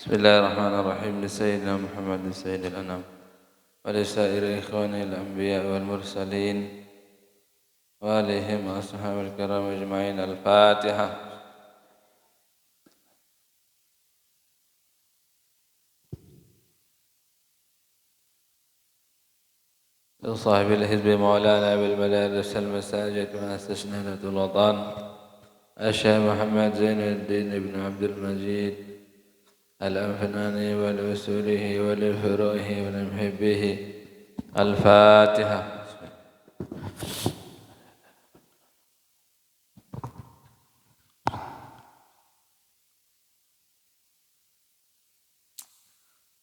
بسم الله الرحمن الرحيم لسيدنا محمد سيد الأنام ولسائر إخوانه الأنبياء والمرسلين وآلهم وأصحاب الكرام أجمعين. الفاتحة. لصاحب الحزب مولانا بالمدارس المساجد وأسسنا الوطن الشيخ محمد زين الدين بن عبد المجيد الأنفناني ولأصوله ولفروعه ولمحبه. الفاتحة.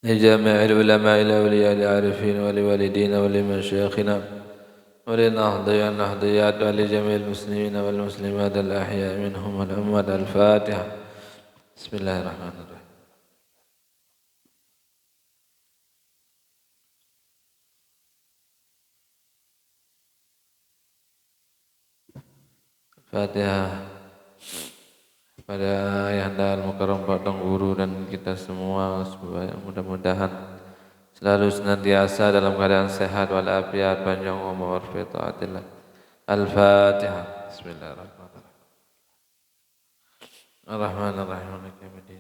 لجميع العلماء الأولياء العارفين ولوالدينا ولمشايخنا وللنهضيات ولجميع المسلمين والمسلمات الأحياء منهم والأموات. الفاتحة. بسم الله الرحمن الرحيم. Fatihah pada Ayahanda Al-Mukarram Patong Guru dan kita semua, supaya mudah-mudahan selalu senantiasa dalam keadaan sehat walafiat, panjang umur fi taatillah. Al-Fatihah. Bismillahirrahmanirrahim. Ar-Rahmanir-Rahim. Maliki yaumiddin.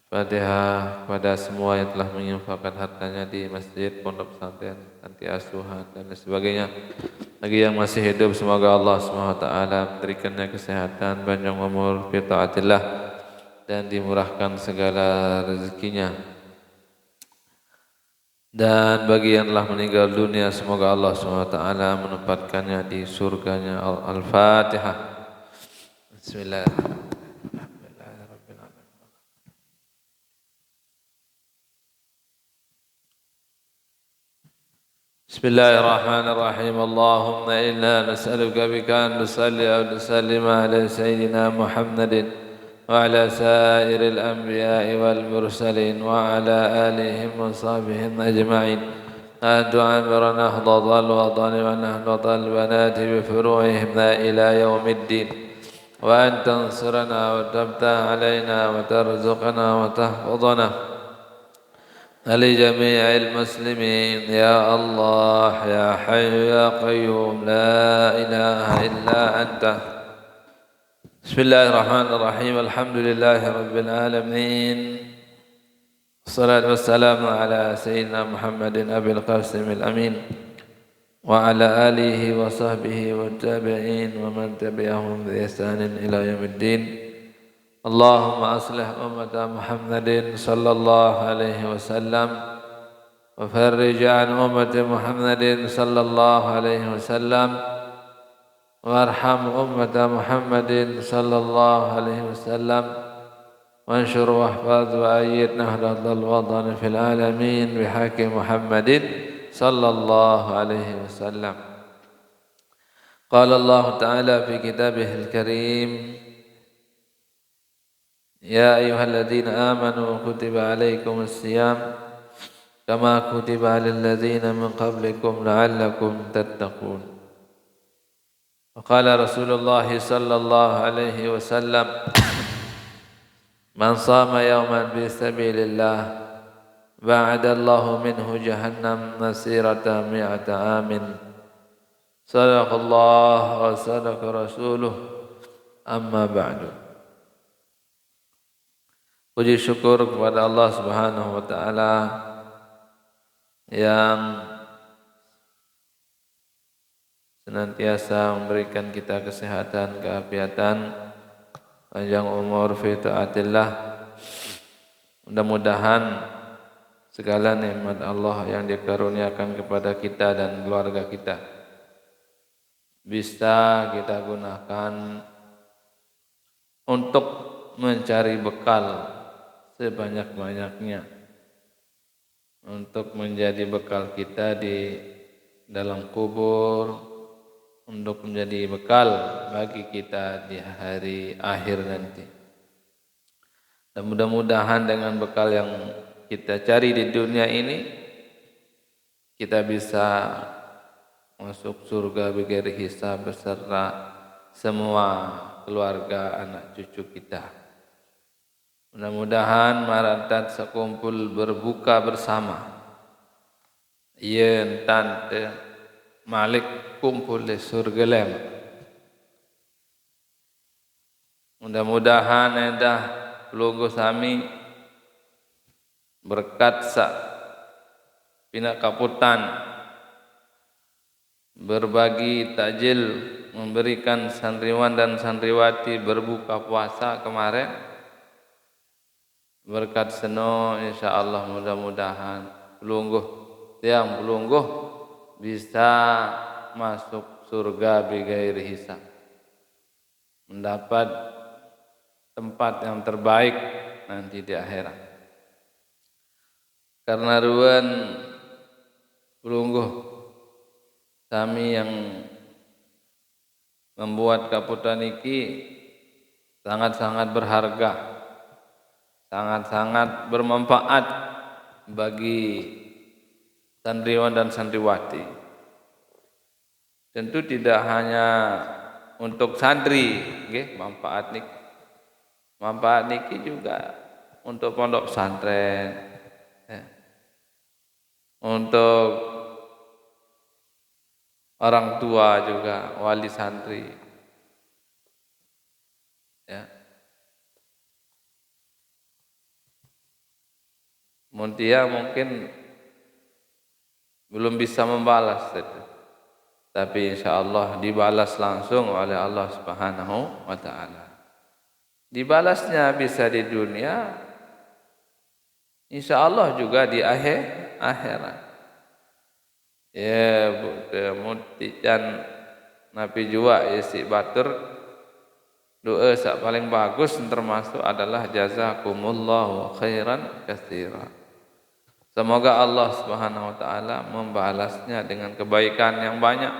Fatihah kepada semua yang telah menginfakkan hartanya di masjid, pondok pesantren, panti asuhan dan sebagainya. Bagi yang masih hidup, semoga Allah SWT memberikannya kesehatan, panjang umur fi taatillah, dan dimurahkan segala rezekinya. Dan bagi yang telah meninggal dunia, semoga Allah SWT menempatkannya di surganya. Al-Fatihah. Bismillahirrahmanirrahim. بسم الله الرحمن الرحيم. اللهم إنا نسألك بك أن نصلي أو نسلم على سيدنا محمد وعلى سائر الأنبياء والمرسلين وعلى آلهم وصحبهم أجمعين، أن تعمر نهضة الوطن ونهضة البنات بفروعهم إلى يوم الدين، وأن تنصرنا وتفتح علينا وترزقنا وتحفظنا لجميع المسلمين يا الله يا حي يا قيوم لا إله إلا أنت. بسم الله الرحمن الرحيم. الحمد لله رب العالمين، والصلاة والسلام على سيدنا محمد أبي القاسم الأمين وعلى آله وصحبه والتابعين ومن تبعهم بإحسان إلى يوم الدين. اللهم أصلح أمة محمد صلى الله عليه وسلم وفرج عن أمة محمد صلى الله عليه وسلم وارحم أمة محمد صلى الله عليه وسلم وانشر واحفظ وأيد نهضة الوطن في العالمين بحق محمد صلى الله عليه وسلم. قال الله تعالى في كتابه الكريم: يا أيها الذين آمنوا كتب عليكم الصيام كما كتب على الذين من قبلكم لعلكم تتقون. وقال رسول الله صلى الله عليه وسلم: من صام يوما في سبيل الله بعد الله منه جهنم مسيرة 100 عام. صدق الله وصدق رسوله. أما بعد. Puji syukur kepada Allah Subhanahu wa Ta'ala yang senantiasa memberikan kita kesehatan, keafiatan, panjang umur fi taatillah. Mudah-mudahan segala nikmat Allah yang dikaruniakan kepada kita dan keluarga kita bisa kita gunakan untuk mencari bekal sebanyak-banyaknya, untuk menjadi bekal kita di dalam kubur, untuk menjadi bekal bagi kita di hari akhir nanti. Dan mudah-mudahan dengan bekal yang kita cari di dunia ini, kita bisa masuk surga bighairi hisab beserta semua keluarga anak cucu kita. Mudah-mudahan maradat sekumpul berbuka bersama. Yen tante Malik kumpul di surga lem. Mudah-mudahan edah pelunggu sami berkat sak pina kaputan berbagi takjil, memberikan santriwan dan santriwati berbuka puasa kemarin. Berkat seno insyaallah mudah-mudahan tiang pelungguh bisa masuk surga bighairi hisab, mendapat tempat yang terbaik nanti di akhirat. Karena ruan pelungguh kami yang membuat kaputan iki sangat-sangat berharga, sangat-sangat bermanfaat bagi santriwan dan santriwati. Tentu tidak hanya untuk santri, nggih, manfaat niki juga untuk pondok pesantren, ya. Untuk orang tua juga, wali santri, ya. Muntia mungkin belum bisa membalas itu, tapi insyaallah dibalas langsung oleh Allah Subhanahu wa taala. Dibalasnya bisa di dunia, insyaallah juga di akhirat. Ya, mutian nabi jua isi batur doa sak paling bagus termasuk adalah jazakumullahu khairan katsira. Semoga Allah Subhanahu wa taala membalasnya dengan kebaikan yang banyak.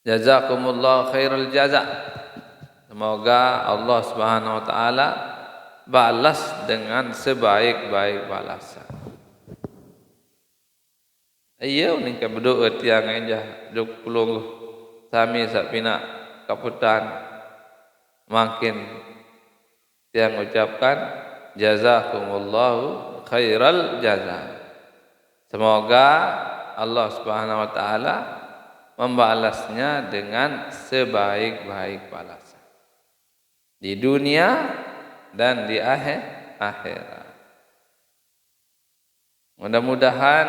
Jazakumullahu khairal jaza. Semoga Allah Subhanahu wa taala balas dengan sebaik-baik balasan. Iya ning ka berdoa tiang enjah duk pelungguh sami sak pina kaputan makin tiang ucapkan jazakumullahu khairal jaza. Semoga Allah Subhanahu wa taala membalasnya dengan sebaik-baik balasan di dunia dan di akhirat. Mudah-mudahan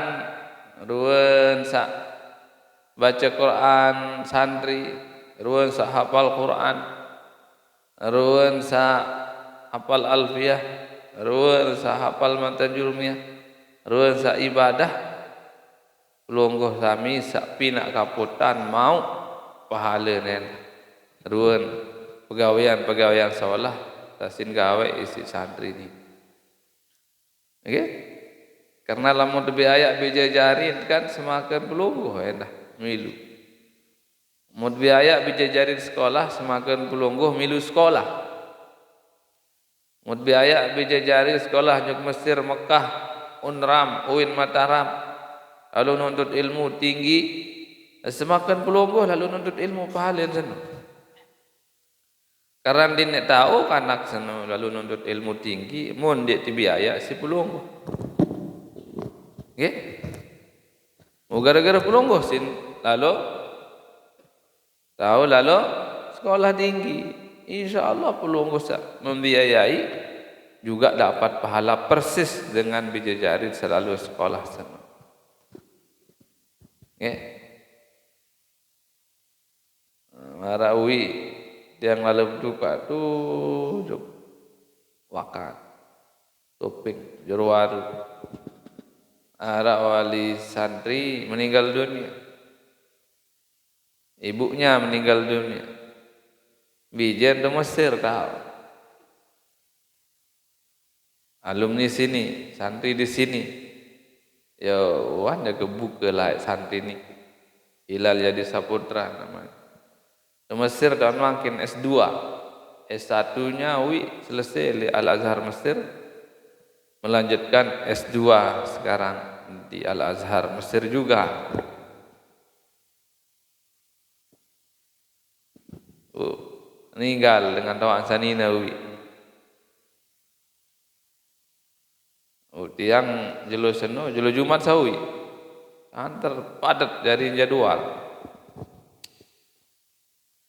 ruwen sak baca Quran santri, ruwen sak hafal Quran, ruwen sak hafal alfiyah, ruwen sak hafal matan julmiyah, ruwen sak ibadah, pelungguh sami sak pina kaputan mau pahala nen. Ruwen pegawaian sekolah tasin gawe isi santri ni. Okay? Karena lamun lebih ayak bijajarin kan semakin pelungguh endah milu. Mun biaya bijajarin sekolah semakin pelungguh milu sekolah. Mun biaya bijajarin sekolah nyuk Mesir, Mekah, Unram, UIN Mataram, lalu nuntut ilmu tinggi, semakin pelungguh lalu nuntut ilmu pahalin sana. Karena dia tahu kanak sana lalu nuntut ilmu tinggi, mun dia biaya si pelungguh. Nggih. Mau gara-gara pelungguh sin lalu tahu lalu sekolah tinggi. Insyaallah pelungguh membiayai juga dapat pahala persis dengan bijajarin selalu sekolah sana. Nggih. Marawi yang lalu duka tuh wakat topik jeruaru ara wali santri meninggal dunia, ibunya meninggal dunia, bijen di Mesir tahu, alumni sini, santri di sini, ya wanda kebuka lah santri ini, Hilal jadi Saputra namanya. Di Mesir dan makin S2, S1-nya selesai di Al-Azhar Mesir, melanjutkan S2 sekarang di Al-Azhar Mesir juga. meninggal dengan tawaan sanina uwi. Tiang jelo seno, jelo Jumat sawi. Antar padat dari jadwal.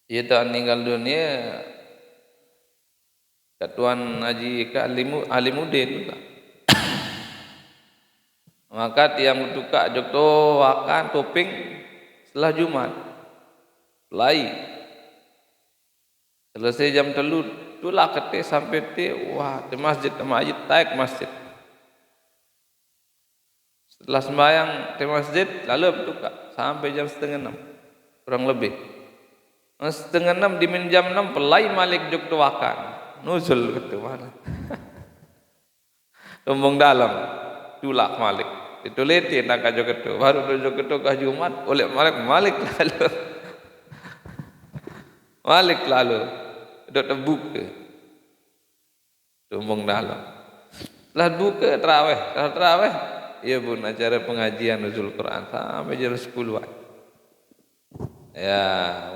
Ia tak meninggal dunia. Ketuan Haji ke Alimuddin juga. Maka tiang berduka jokto akan topeng setelah Jumat. Lai. Selesai jam 3, itulah kete sampai wah di masjid taik masjid. Setelah sembahyang di masjid lalu berduka sampai jam 5:30 kurang lebih. 5:30 di jam 6 pelai malik jokto akan. Nuzul gitu mana. Tumbung dalam. Tulak malik dituliti nak kajo ketu baru dojo ketu ka Jumat oleh malik lalu dok terbuka tumbung dalam setelah buka terawih iya pun acara pengajian nuzul Quran sampai jam 10-an ya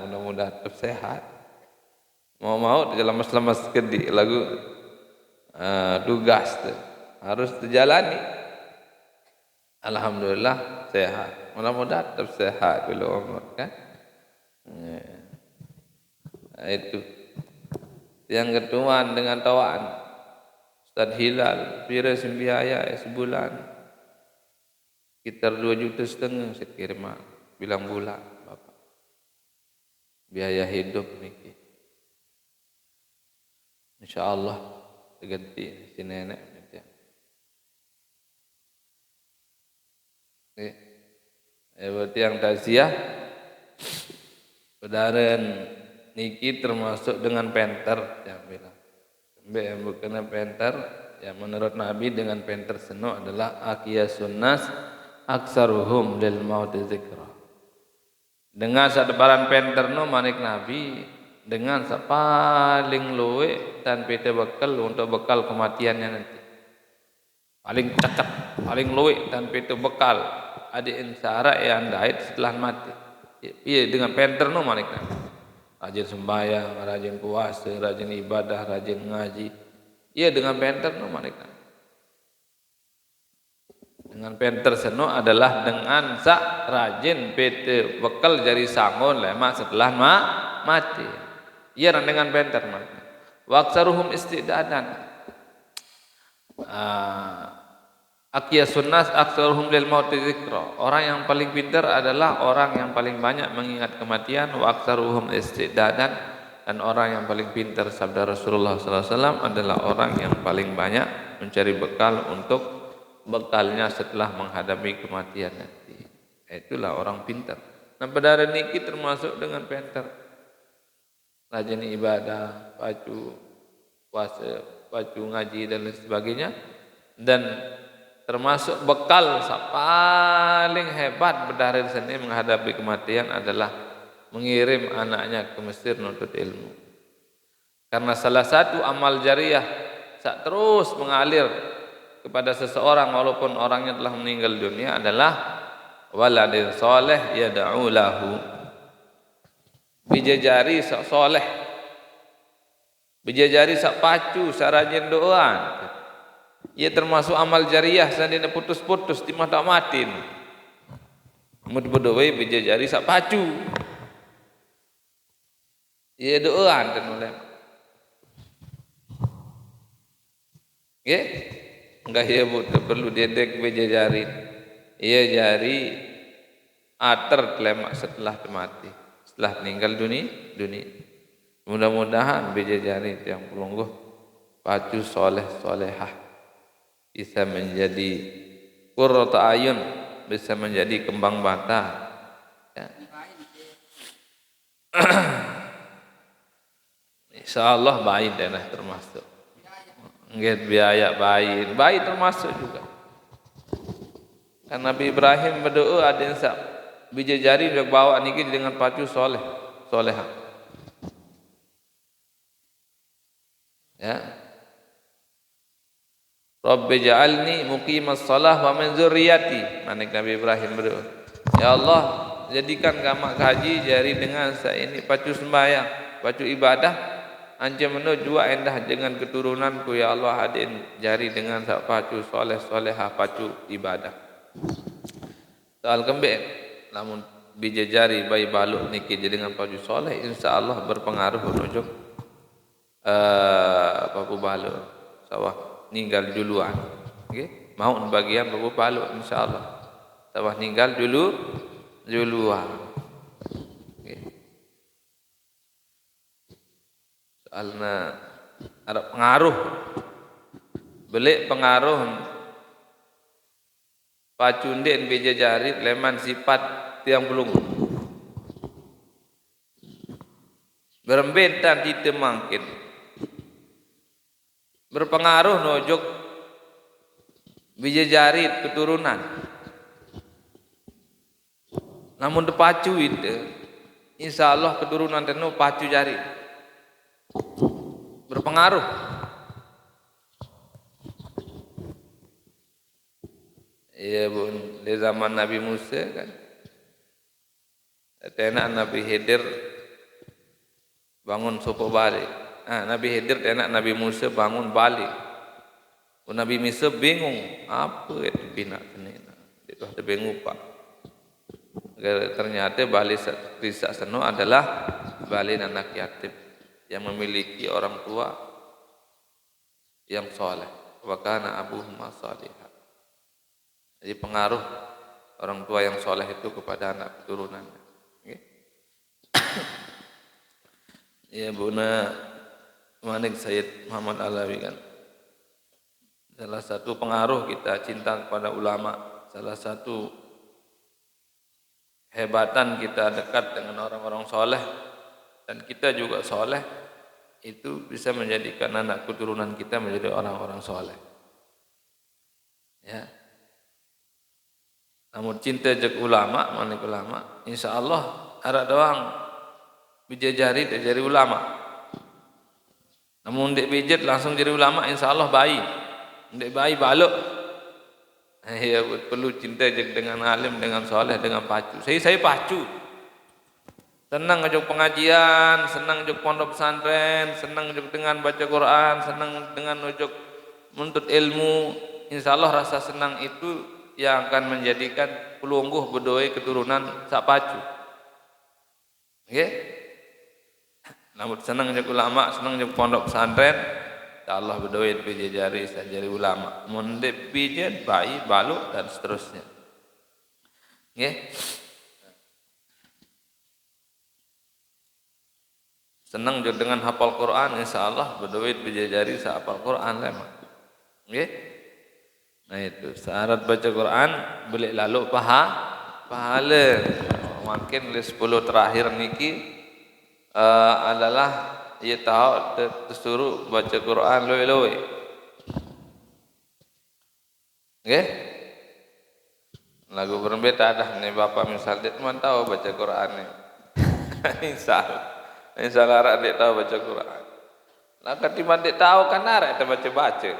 mudah-mudahan tetap sehat mau dalam masalah di lagu tugas tu harus terjalani. Alhamdulillah sehat. Mudah-mudahan tetap sehat bila umur kan. Itu. Yang kedua dengan tawaan. Ustaz Hilal, pira sembiaya sebulan. Sekitar 2,5 juta saya kirim bilang bulan Bapak. Biaya hidup niki. Insyaallah diganti si nenek. Berarti yang takziah saudara niki termasuk dengan penter yang bilang yang bukan penter yang menurut Nabi dengan penter seno adalah aqiyasun nas aksaruhum lil maut dzikra. Dengan sadebaran penter no manik Nabi dengan paling luwe dan pete bekal untuk bekal kematiannya nanti. Paling cakap, paling luwe dan pete bekal adik insara yang dait setelah mati. Iya dengan penter no manik Nabi. Rajin sembahyang, rajin puasa, rajin ibadah, rajin ngaji. Iya dengan penter no manik Nabi. Dengan penter seno adalah dengan sak rajin pete bekal jari sangon lemak setelah mati. Iya dengan penter manik. Waqsaruhum istidadan. Aqiyasun nas aktsaruhum lil mauti dzikra. Orang yang paling pintar adalah orang yang paling banyak mengingat kematian. Wa aktsaruhum istidadan, dan orang yang paling pintar sabda Rasulullah sallallahu alaihi wasallam adalah orang yang paling banyak mencari bekal untuk bekalnya setelah menghadapi kematian nanti. Itulah orang pintar. Nah, pada hari niki termasuk dengan pintar. Rajin ibadah, pacu puasa, pacu ngaji dan lain sebagainya, dan termasuk bekal paling hebat pada hari Senin menghadapi kematian adalah mengirim anaknya ke Mesir menuntut ilmu. Karena salah satu amal jariah sak terus mengalir kepada seseorang walaupun orangnya telah meninggal dunia adalah waladin soleh yad'u lahu. Bijajari sak soleh, bijajari sak pacu, sak rajin doa. Ia termasuk amal jariah sandina putus-putus di mata matin. Mud bedoi bijajari sak pacu. Ia doaan dan oleh. Nggih? Enggak ya perlu dedek bijajari. Ia jari ater telemak setelah mati, setelah meninggal dunia. Mudah-mudahan bijajari yang pelungguh pacu soleh solehah bisa menjadi qurratu ayun, bisa menjadi kembang mata. Ya. Insyaallah baik dan termasuk. Nggih biaya bayi termasuk juga. Karena Nabi Ibrahim berdoa ada yang sak bijajari dia bawa niki dengan pacu solehah. Ya. Rabbi ja'alni muqimas shalah wa min dzurriyyati. Manik Nabi Ibrahim berdoa. Ya Allah, jadikan kama haji jari dengan saya ini pacu sembahyang baju ibadah anjam meno jua endah dengan keturunanku ya Allah hadin jari dengan sak pacu soleh solehah pacu ibadah. Soal kembali namun bija jari bayi baluk niki dengan pacu soleh insyaallah berpengaruh menuju papu baluk sawah ninggal duluan. Okay? Mau bagian papu baluk insyaallah sawah ninggal duluan. Soalnya ada pengaruh belik pengaruh pacundin beja jari leman sifat tiang belum berembentan tidak mungkin berpengaruh nojok beja jari keturunan namun depacu itu insyaallah keturunan tenu pacu jari berpengaruh. Iya bun, di zaman Nabi Musa kan, tenak Nabi Khidir bangun sopo balik. Nabi Khidir tenak Nabi Musa bangun balik. Nabi Musa bingung apa itu bina tenena. Itu ada bingung pak. Ternyata balik risak seno adalah balik anak yatim yang memiliki orang tua yang soleh. Wa kana abuhuma salihah. Jadi pengaruh orang tua yang soleh itu kepada anak keturunannya. Okay. Ya Buna Manik Sayyid Muhammad Alawi kan. Salah satu pengaruh kita cinta kepada ulama, salah satu hebatan kita dekat dengan orang-orang soleh dan kita juga soleh itu bisa menjadikan anak keturunan kita menjadi orang-orang soleh. Ya. Namun cinta jek ulama, manik ulama, insya Allah ada doang bijajari dari ulama. Namun dek bijat langsung jadi ulama, insya Allah bayi. Dek bayi baluk. Ya perlu cinta jek dengan alim, dengan soleh, dengan pacu. Saya pacu. Senang ngajak pengajian, senang ngajak pondok pesantren, senang ngajak dengan baca Quran, senang dengan ngajak menuntut ilmu. Insya Allah rasa senang itu yang akan menjadikan pelungguh bedoi keturunan sak pacu. Okay? Namun senang ngajak ulama, senang ngajak pondok pesantren, insya Allah bedoi pijajari sajari ulama. Mundip pijat, bayi, baluk dan seterusnya. Okay? Senang juga dengan hafal Quran, insyaallah berduit bijajari hafal Quran lemah. Nggih. Nah itu syarat baca Quran boleh lalu pahala. Makin 10 terakhir niki adalah ia tahu disuruh baca Quran loe-loe. Nggih. Lagu berbeda dah nih Bapak misal dia cuma tahu baca Quran nih. Insyaallah. Insyaallah arak dia tahu baca Quran. Lah ketimbang dia tahu kan arak dia baca-baca.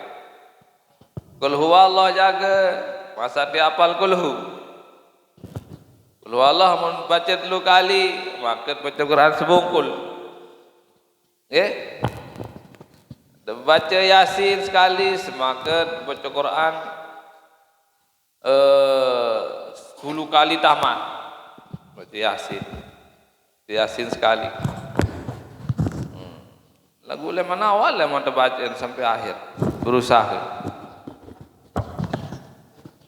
Qul huwallahu jaga, masa dia hafal qul hu. Qul huwallahu mun baca 3 kali, maka baca Quran sebungkul. Nggih? Baca Yasin sekali, semakin baca Quran 10 kali tamat. Baca Yasin. Yasin sekali. Lagu leman awal leman terbaca sampai akhir. Berusaha.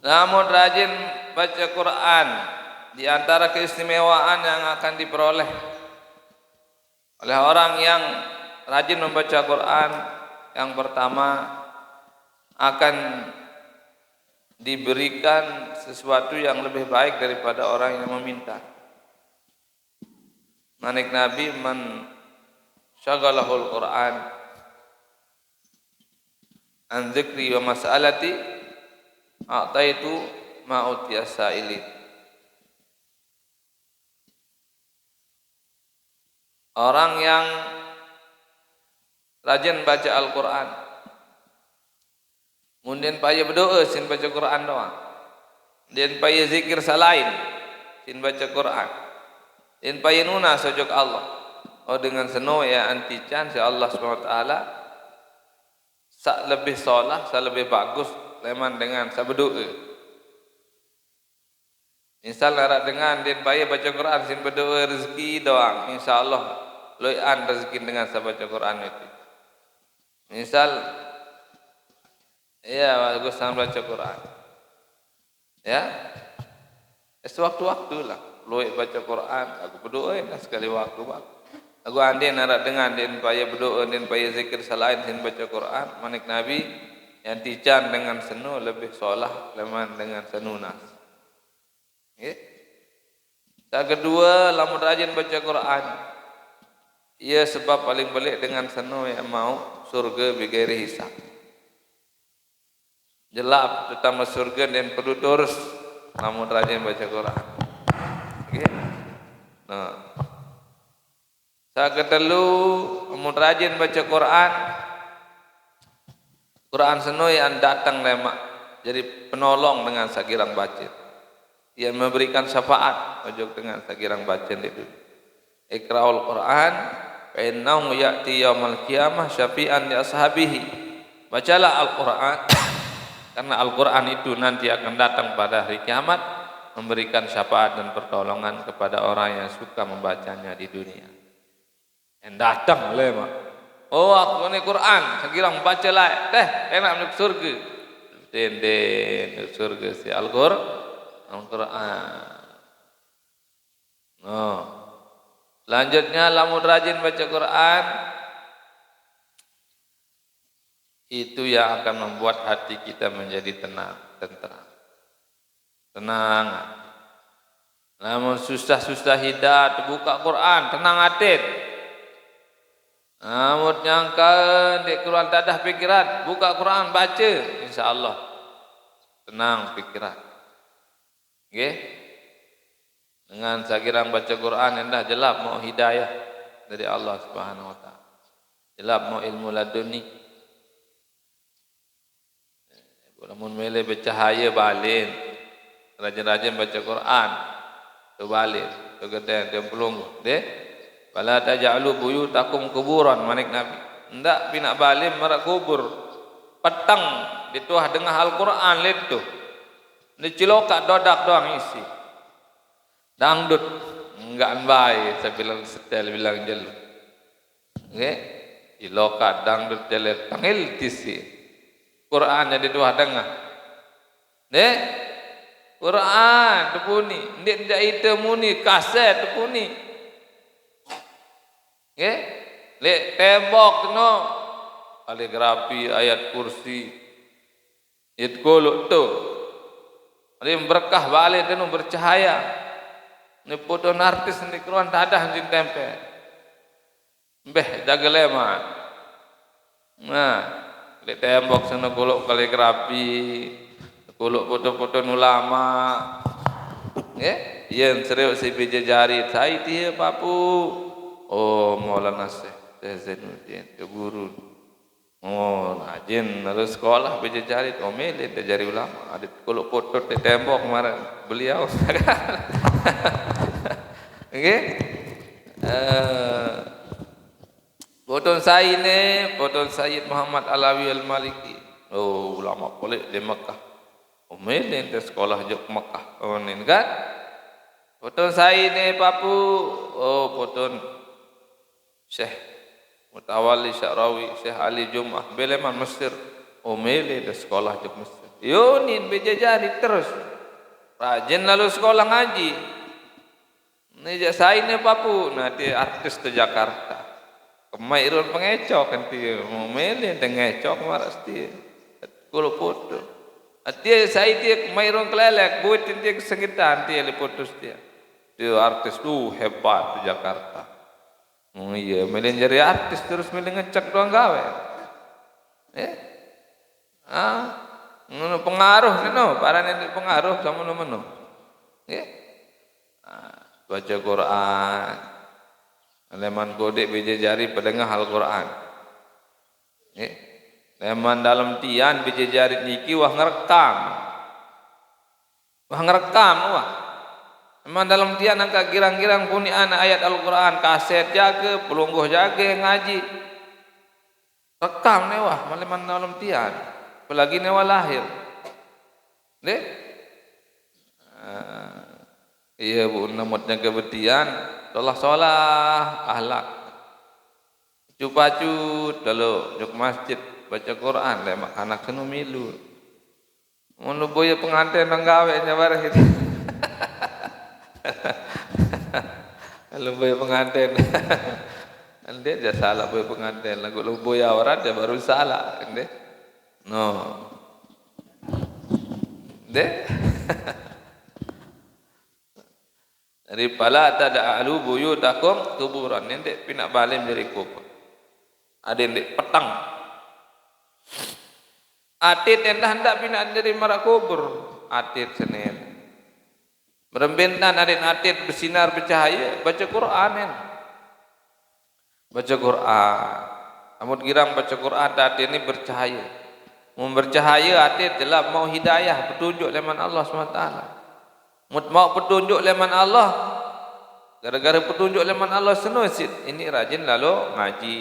Namun rajin baca Quran di antara keistimewaan yang akan diperoleh oleh orang yang rajin membaca Quran, yang pertama akan diberikan sesuatu yang lebih baik daripada orang yang meminta. Manik Nabi man syagalahul Quran an dzikri wa mas'alati a'taitu ma utiya sa'ilin. Orang yang rajin baca Al-Quran, kemudian payah berdoa sin baca Quran doang, dan payah zikir salain sin baca Quran, dan payah nuna sojok Allah, Oh dengan seno ya antican si Allah SWT sak lebih solah, sak lebih bagus leman dengan sak berdoa. Misal larat dengan din bayi baca Quran sin berdoa rezeki doang, insyaallah loian rezeki dengan sak baca Quran itu. Misal ya bagus sang baca Quran. Ya. Sewaktu-waktu lah loi baca Quran, aku berdoa sekali waktu. Aku andin narak dengan din payah berdoa din payah zikir selain din baca Quran manik Nabi yang tican dengan senu lebih solah leman dengan senunas. Okay. Tak kedua lamun rajin baca Quran. Ia sebab paling balik dengan senu yang mau surga bigari hisab. Jelap terutama surga dan perlu terus lamun rajin baca Quran. Okay. Nah. Saya ketelu mun rajin baca Quran. Quran seno yang datang lemak jadi penolong dengan sakirang bacin. Yang memberikan syafaat ojok dengan sakirang bacin itu. Iqra'ul Quran fa innahu ya'ti yaumil qiyamah syafi'an li ashabihi. Bacalah Al-Quran karena Al-Quran itu nanti akan datang pada hari kiamat memberikan syafaat dan pertolongan kepada orang yang suka membacanya di dunia. Yang datang oleh mak. Oh aku ni Quran, sekirang baca lah, enak masuk surga. Den surga si Al-Quran. Oh. Selanjutnya lamun rajin baca Quran itu yang akan membuat hati kita menjadi tenang, tenteram. Tenang. Namun susah-susah hidat buka Quran, tenang hati. Namun nyangka di Quran tak ada pikiran, buka Quran baca, insyaallah tenang pikiran. Okay? Dengan sekirang baca Quran indah jelap mau hidayah dari Allah Subhanahu Wa Taala. Jelap mau ilmu laduni. Namun mele bercahaya balin, rajin-rajin baca Quran, tu balin, tu gede dia pelunggu, deh. Wala taj'alu buyutakum kuburan manik Nabi. Ndak pinak balim marak kubur. Petang dituah dengan Al-Quran itu. Dicilokat dodak doang isi. Dangdut enggak baik saya bilang setel bilang jelu. Okey. Cilokat dangdut jelet panggil tisi. Quran jadi tuah dengar. Deh. Quran tepuni, ndik ndak ite muni kaset tepuni. Okay? Lek tembok no kaligrafi ayat kursi it kolok tu ada berkah balik tu bercahaya ni foto artis ni keruan tak ada di tempel beh jaga leman nah lek tembok sana kolok kaligrafi kolok foto-foto ulama yang serius si bijajari saya dia papu. Oh Maulana Syekh Zainuddin ke guru. Oh rajin harus sekolah belajar omel dia jari ulama. Ada kalau foto di tembok kemarin beliau. Okey. Foto saya ni foto Sayyid Muhammad Alawi Al-Maliki. Oh ulama polik di Mekah. Omel dia sekolah jok Mekah. Oh ni kan. Foto saya ni papu. Oh foto Syekh Mutawalli Syarawi, Syekh Ali Jum'ah, beleman Mesir, omele di sekolah di Mesir. Yo ni bejajari terus, rajin lalu sekolah ngaji. Ni saya ni papu, nanti artis di Jakarta. Kemairun pengecok nanti, omele di ngecok maras dia. Kalau foto, dia saya dia kemairun kelelek, buatin dia kesengitan dia liputus dia. Dia artis tu hebat di Jakarta. Oh iya, milih jadi artis terus milih ngecek doang gawe. Pengaruh ni no, parane pengaruh sama no. Baca Quran. Leman kodek bija jari pedengah Al-Quran. Leman dalam tian bija jari niki wah ngerekam. Wah. Memang dalam tian angka girang-girang punian ayat Al-Quran, kaset jaga, pelungguh jaga, ngaji. Rekam newah, malaman dalam tian. Apalagi newah lahir. Deh? Iya bu, namutnya kebetian, solah ahlak. Cupacut, kalau juk masjid, baca Quran, lemak anak senu milu. Mau boya pengantin nanggawe nyabar gitu. Kalau boya pengantin, ande dia salah boya pengantin. Lagu lu boya orang dia baru salah, ande. No, deh. Dari pala tada alu buyutakum kuburan, ande pinak balim dari kubur. Ada ande petang. Atit hendak pinak dari marak kubur. Atit Senin. Berembentan atit bersinar bercahaya, baca Quran. Baca Quran. Amun girang baca Quran atit ini bercahaya. Mau bercahaya atit jelas mau hidayah, petunjuk leman Allah SWT. Mau petunjuk leman Allah. Gara-gara petunjuk leman Allah senusit. Ini rajin lalu ngaji,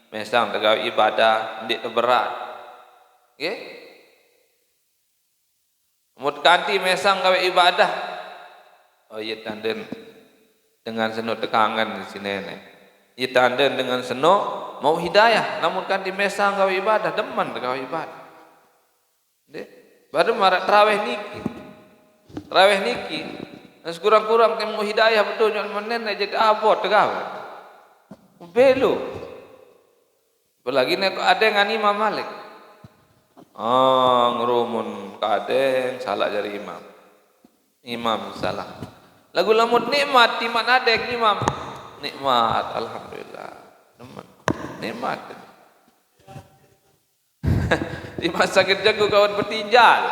mesang tegak ibadah, ndik berat. Okay? Mut kanti mesang gawe ibadah. Oh iya tanden dengan seno tekangan di sini nih. Iya tanden dengan seno mau hidayah, namun kanti mesang gawe ibadah, demen gawe ibadah. Deh, baru marak terawih niki. Terawih niki. Dan sekurang-kurang temu hidayah betul nyon menen jadi abot tegawe. Belu. Apalagi nek ada yang Imam Malik. Ngerumun kadeng salah dari imam. Imam salah. Lagu lamut nikmat di mana ada imam. Nikmat alhamdulillah. Nikmat. Di masa sakit jago kawan bertinjal.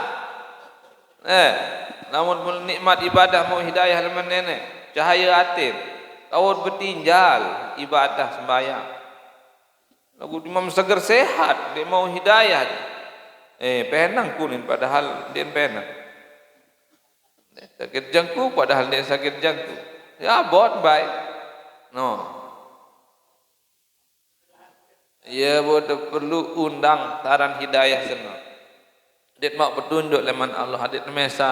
Namun nikmat ibadah mau hidayah leman nenek. Cahaya atin. Kawan bertinjal ibadah sembahyang. Lagu imam seger sehat, dia mau hidayah. Penang kunin padahal dia penang. Sakit jangku padahal dia sakit jangku. Ya bot baik. No. Ya bodoh perlu undang taran hidayah senang. Dia mau petunjuk leman Allah hadit mesa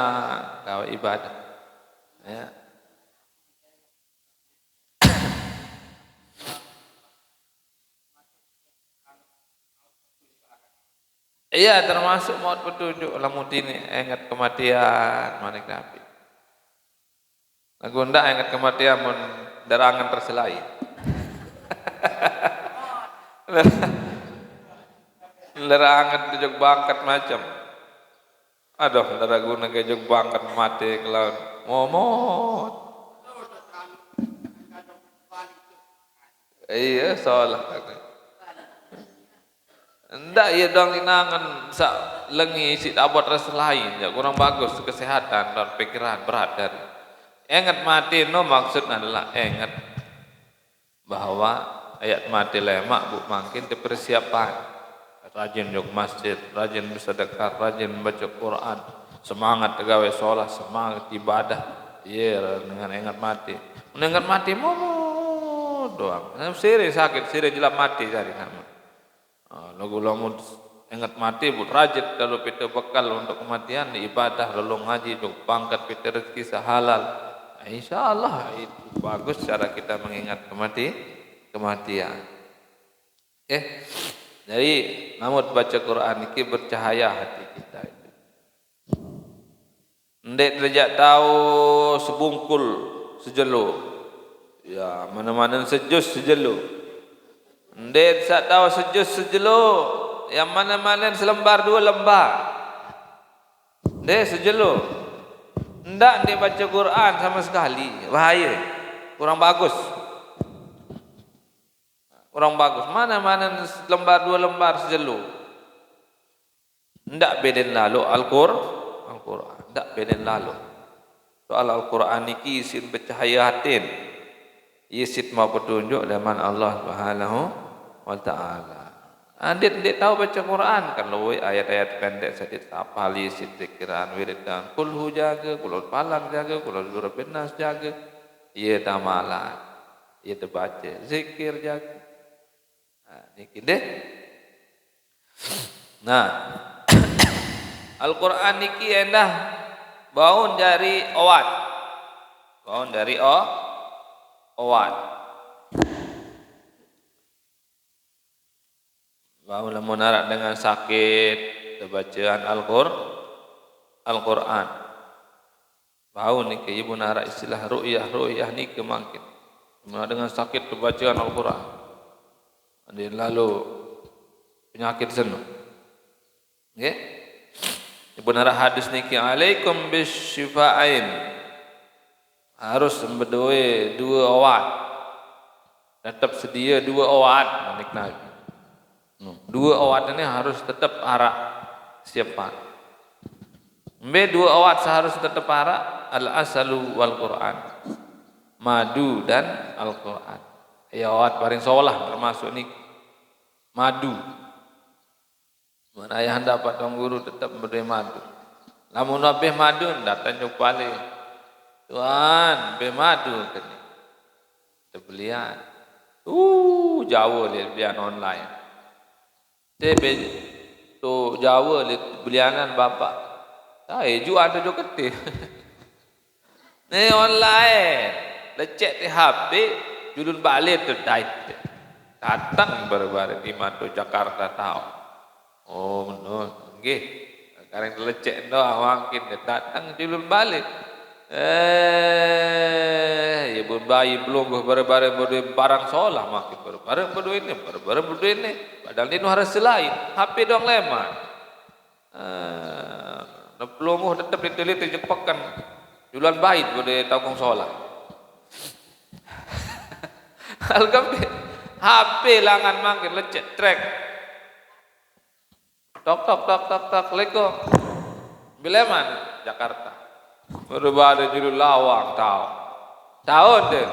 kau ibadah. Ya. Iya termasuk mau petunjuk lamun ini ingat kematian manik nabi. Lagu ndak ingat kematian mun derangan terselai. Derangan tujuk bangkat macam. Aduh deraguna kejuk bangkat mati kelaun. Momot. Iya salah. Ndak ya dong inangan sak lengi si abot ras lain ya kurang bagus kesehatan dan pikiran berat dari. Ingat mati no maksud adalah ingat bahwa ayat mati lemak bu makin dipersiapkan. Rajin jog masjid, rajin bersedekah, rajin baca Quran, semangat tegawe sholat, semangat ibadah. Iya dengan ingat mati. Mengingat mati mau doang. Siri sakit, siri jelap mati cari nama. Lagu lamun ingat mati bu rajin kalau kita bekal untuk kematian ibadah lalu ngaji untuk pangkat kita rezeki sehalal. Insyaallah itu bagus cara kita mengingat kematian. Jadi namun baca Quran ini bercahaya hati kita itu. Ndek derajat tahu sebungkul sejelo. Ya mana-mana sejus sejelo. Ndek sak tahu sejus sejelo. Yang mana-mana selembar dua lembar. Ndek sejelo. Ndak ndek baca Quran sama sekali. Bahaya. Kurang bagus. Kurang bagus. Mana-mana lembar dua lembar sejelo. Ndak beden lalu Al-Quran. Ndak beden lalu. Soal Al-Quran niki isin bercahaya hatin. Isit mau petunjuk zaman Allah Subhanahu wa taala. Adik tahu baca Quran kan loe ayat-ayat pendek sedikit apali sedikit kiraan wiridan kulhu jaga kulul palang jaga kulul rabbin nas jaga iya tamalan iya terbaca zikir jaga niki deh. Nah Al-Quran niki endah baun dari owat baun lamun narak dengan sakit bacaan Al-Quran baun niki ibu narak istilah ru'yah niki mangkin dengan sakit bacaan Al-Quran dan lalu penyakit senu nggih ibu narak hadis niki alaikum bisyifa'ain harus berdua obat tetap sedia 2 obat manik Nabi 2 obat ini harus tetap arak siapa 2 obat seharus tetap arak al-asalu wal Quran madu dan Al-Quran ya obat paling solah termasuk ini madu mana ayah dapat orang guru tetap berdua madu lamun nabih madu datang jupali Tuan bemadu kan terbelian Jawa dia belian online tebe tu Jawa dia belianan bapak saya jual tu ketih ni online lecek di HP julun balik tu datang baru-baru di Matu Jakarta tahu oh benar nggih sekarang lecek doang mungkin datang julun balik ya bun bayi belum bareng barang solah makin bareng ini padahal ini harus selain HP dong leman belum tetap ditelit dijepakan jualan bait boleh tanggung solah alhamdulillah HP langan makin lecet trek tok leko Bileman Jakarta berbada judul lawang tahun deh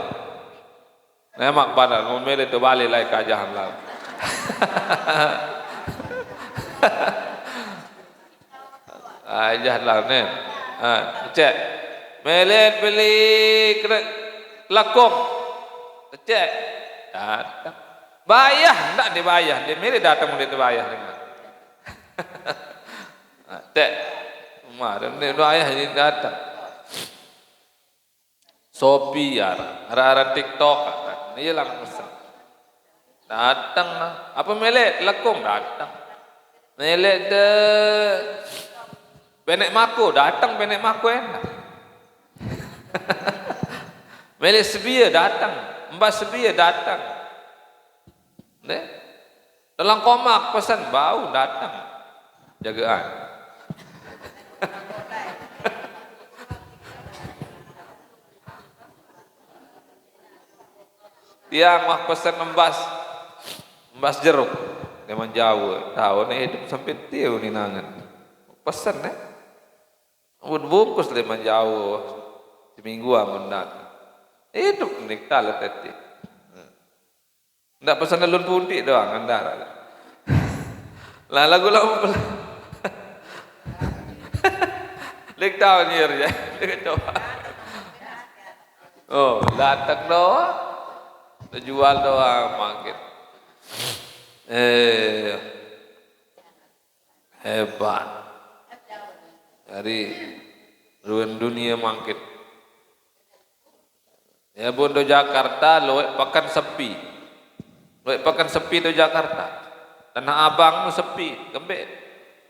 nemak pada ngomel itu balik lagi kajahan lah ajah lah nih cek melet beli lakong cek datang bayar tak dibayar dia milih datang mulai dibayar dengan cek kemarin ni ayah ini datang Shopee ya arah TikTok ni lah pesan datang apa melek lekong datang melek de benek mako datang benek mako enak melek sebia datang mbak sebia datang ne dalam komak pesan bau datang jagaan tiang mah pesan embas jeruk memang Jawa tahu nih hidup sampai tiu ni nangan pesan bungkus leman Jawa seminggu amun datang hidup nih kalah tadi ndak pesan lelun pundi doang andara lah lagu lek tahu nyer ya coba oh datang doang jual doang makin hebat dari ruang dunia makin ya bondo Jakarta loek pakan sepi do Jakarta Tanah Abang nu sepi gembek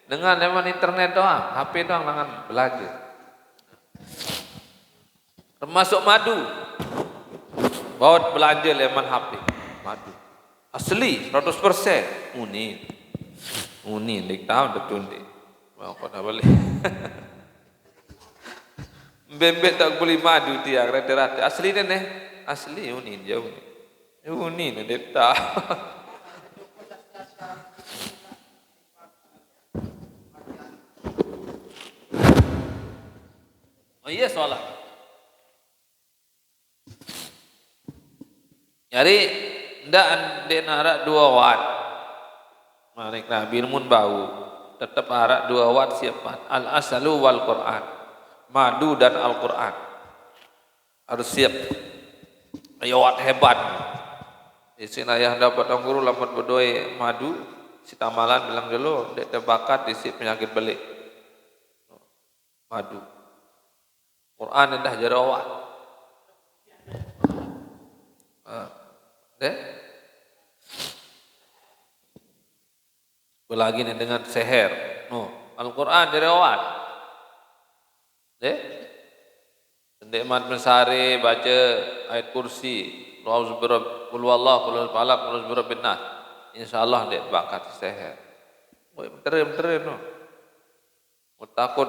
dengan leman internet doang HP doang dengan belajar termasuk madu bawa belanja leman HP madu asli 100% uni dik tahu betul dik mau kau dah balik bembet tak boleh madu tiang rata-rata asli nih asli uni jauh uni dik tahu oh iya soalan jadi ndak ande narak 2 watt Manik Nabi mun bau tetap arak 2 wat siap al asalu wal Quran, madu dan Al Quran harus siap. Ayo wat hebat. Isin ayah dapat guru lambat berdoa madu si tamalan bilang dulu dek terbakat isi penyakit belik. Madu. Quran dah jerawat. Deh. Apalagi nih dengan seher. Al-Quran jerawat. Deh. Dek mat mesari baca ayat kursi. Qul wallahu qul falaq qul birabbin nas. Insyaallah dek bakat seher. Bener no. Takut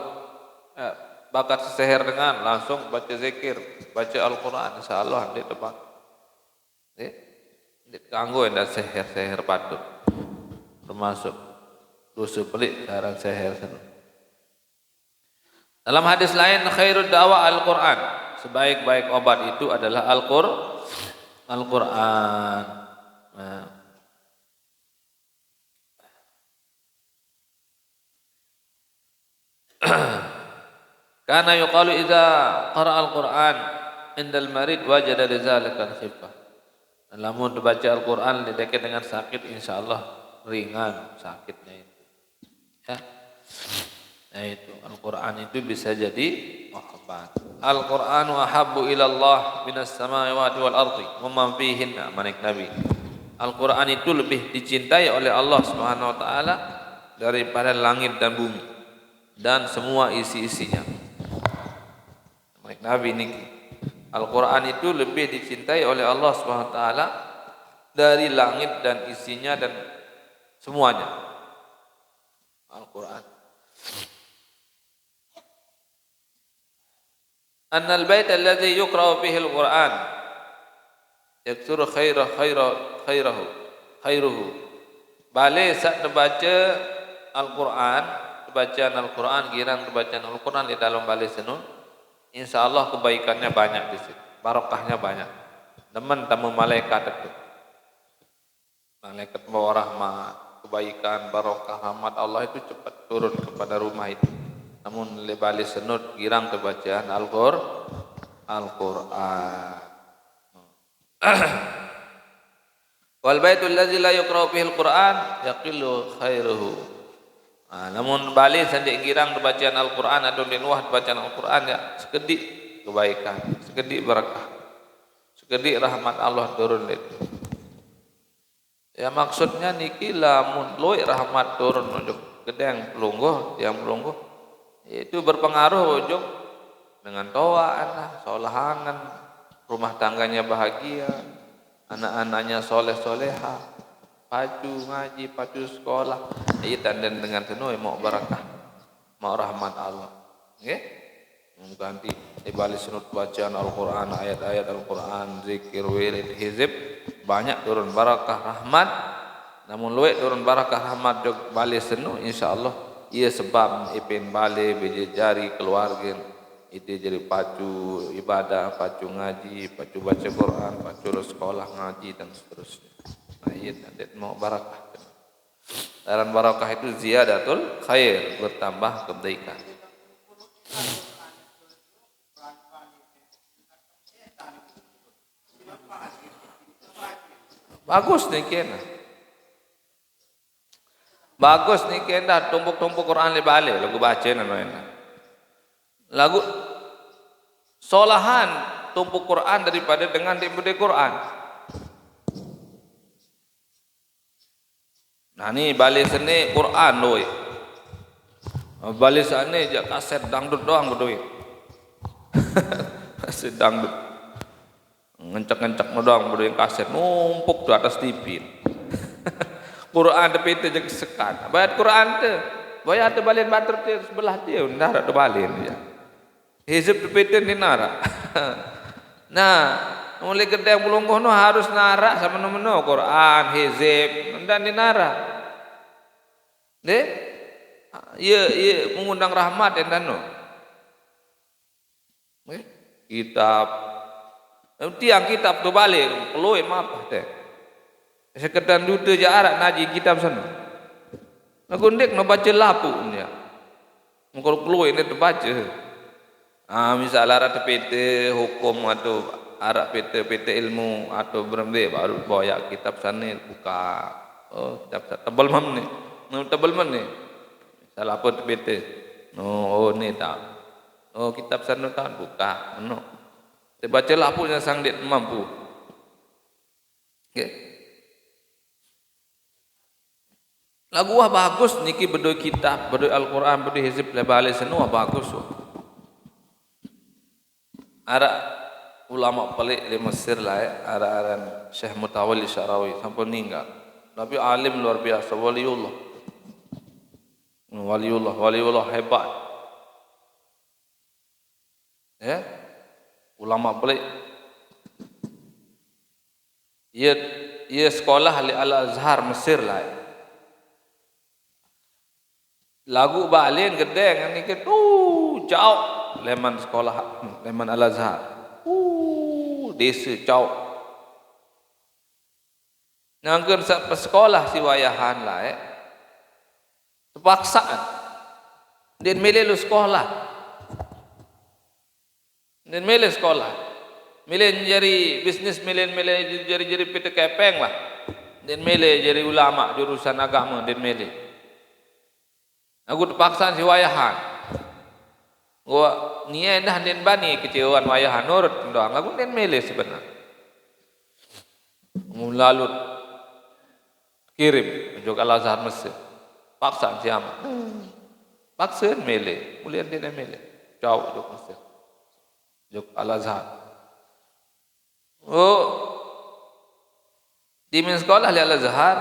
bakat seher dengan langsung baca zikir, baca Al-Quran, insyaallah dek tepat. Dek kanggo ndak seher patut. Termasuk dosa pelik dalam seher. Dalam hadis lain khairud dawa Al-Quran. Sebaik-baik obat itu adalah Al-Quran. Nah. Karena yuqalu idza qara'a al-Qur'an indal marid wajada lidzalika al-khifah. Lamun baca Al-Qur'an dekat dengan sakit insyaallah ringan sakitnya itu. Ya. Nah itu Al-Qur'an itu bisa jadi obat. Al-Qur'anu ahabbu ila Allah minas samawati wal ardi wa man fihinna manik Nabi. Al-Qur'an itu lebih dicintai oleh Allah Subhanahu wa taala daripada langit dan bumi dan semua isi-isinya. Manik Nabi niki. Al-Quran itu lebih dicintai oleh Allah SWT dari langit dan isinya dan semuanya. Al-Quran. Annal bait alladhi yuqra'u fihi al-Quran yaksuru khairuhu. Balik saat baca Al-Quran, bacaan Al-Quran, girang bacaan Al-Quran di dalam balik senun, insyaallah kebaikannya banyak di situ, barokahnya banyak. Demen tamu malaikat itu. Malaikat bawa rahmat, kebaikan, barokah, rahmat Allah itu cepat turun kepada rumah itu. Namun lebali senut girang kebacaan Al-Quran. Wal baitul ladzi la yuqra'u fihi al-Quran yaqillu khairuhu. Namun balik sandik girang bacaan Al-Quran atau dinuah bacaan Al-Quran ya sekedik kebaikan, sekedik berkah, sekedik rahmat Allah turun itu. Ya maksudnya niki lamun luy rahmat turun untuk gedeng pelungguh, yang pelungguh itu berpengaruh ujung dengan toaan lah, solahangan, rumah tangganya bahagia, anak-anaknya soleh-soleha, pacu ngaji, pacu sekolah, itu tanda dengan penuh mau barakah, mau rahmat Allah. Nggih? Ganti dibalik sunut bacaan Al-Quran, ayat-ayat Al-Quran, zikir, wirid, hizib, banyak turun barakah rahmat. Namun luwek turun barakah rahmat jog balik senu insyaallah ia sebab ipin balik biji jari keluarga itu jadi pacu ibadah, pacu ngaji, pacu baca Quran, pacu sekolah ngaji dan seterusnya. Nah, iya mau barakah. Dalam barakah itu ziyadatul khair, bertambah kebaikan. Bagus nih kena. Bagus nih kena tumpuk-tumpuk Quran le balik lagu baca nana. Lagu solahan tumpuk Quran daripada dengan dibude Quran. Nah ni balik sini Quran doi. Balik sana je kaset dangdut doang doi. Kaset dangdut. Ngencek-ngencek doang berdoi kaset numpuk di atas TV. Quran tapi itu je sekat. Bayat Quran tu. Bayat tu balin batur tu sebelah dia nara tu balin dia. Hizib tu peten ni nara. Nah, mulai gedeng pelungguh no harus nara sama no Quran, hizib dan dinara. Deh, ia mengundang rahmat dan no. Kitab, tiang kitab tu balik, peluit apa teh. Sekedar duduk jarak naji kitab sana. Nagundek no baca lapu dia. Mengkol keluar ini terbaca. Misalnya arah PT hukum atau arah PT ilmu atau berembe baru bawa kitab sana buka. Oh, kitab tebal mam ni. No tebal man ni. Salah apa PT. No, ni tak. Oh, kitab sana tak buka. No. Baca lapu yang sang dia mampu. Okay. Lagu wah bagus niki bedoi kitab, bedoi Al-Quran, bedoi hizib lebale semua bagus. Ada ulama pelik di Mesir lah ada Syekh Mutawalli Syarawi sampai meninggal. Tapi alim luar biasa, waliullah hebat. Ya, ulama pelik. Ia sekolah di Al-Azhar Mesir lah. Lagu balin gedeng ni ke jauh leman sekolah leman Al-Azhar. Desa jauh. Nangkeun sekolah si wayahan lah terpaksaan. Dia milih lu sekolah. Dia milih sekolah. Milih jadi bisnis, milih jadi PT Kepeng lah. Dia milih jadi ulama jurusan agama, dia milih. Aku terpaksa si wayahan. Gua niat dah den bani kecewaan wayahan nurut doang. Aku den milih sebenarnya. Lalu kirim juga Al-Azhar Mesir. Paksa siapa? Paksa milih. Mulian den milih. Jauh jok Mesir. Jok Al-Azhar. Oh. Di sekolah di Al-Azhar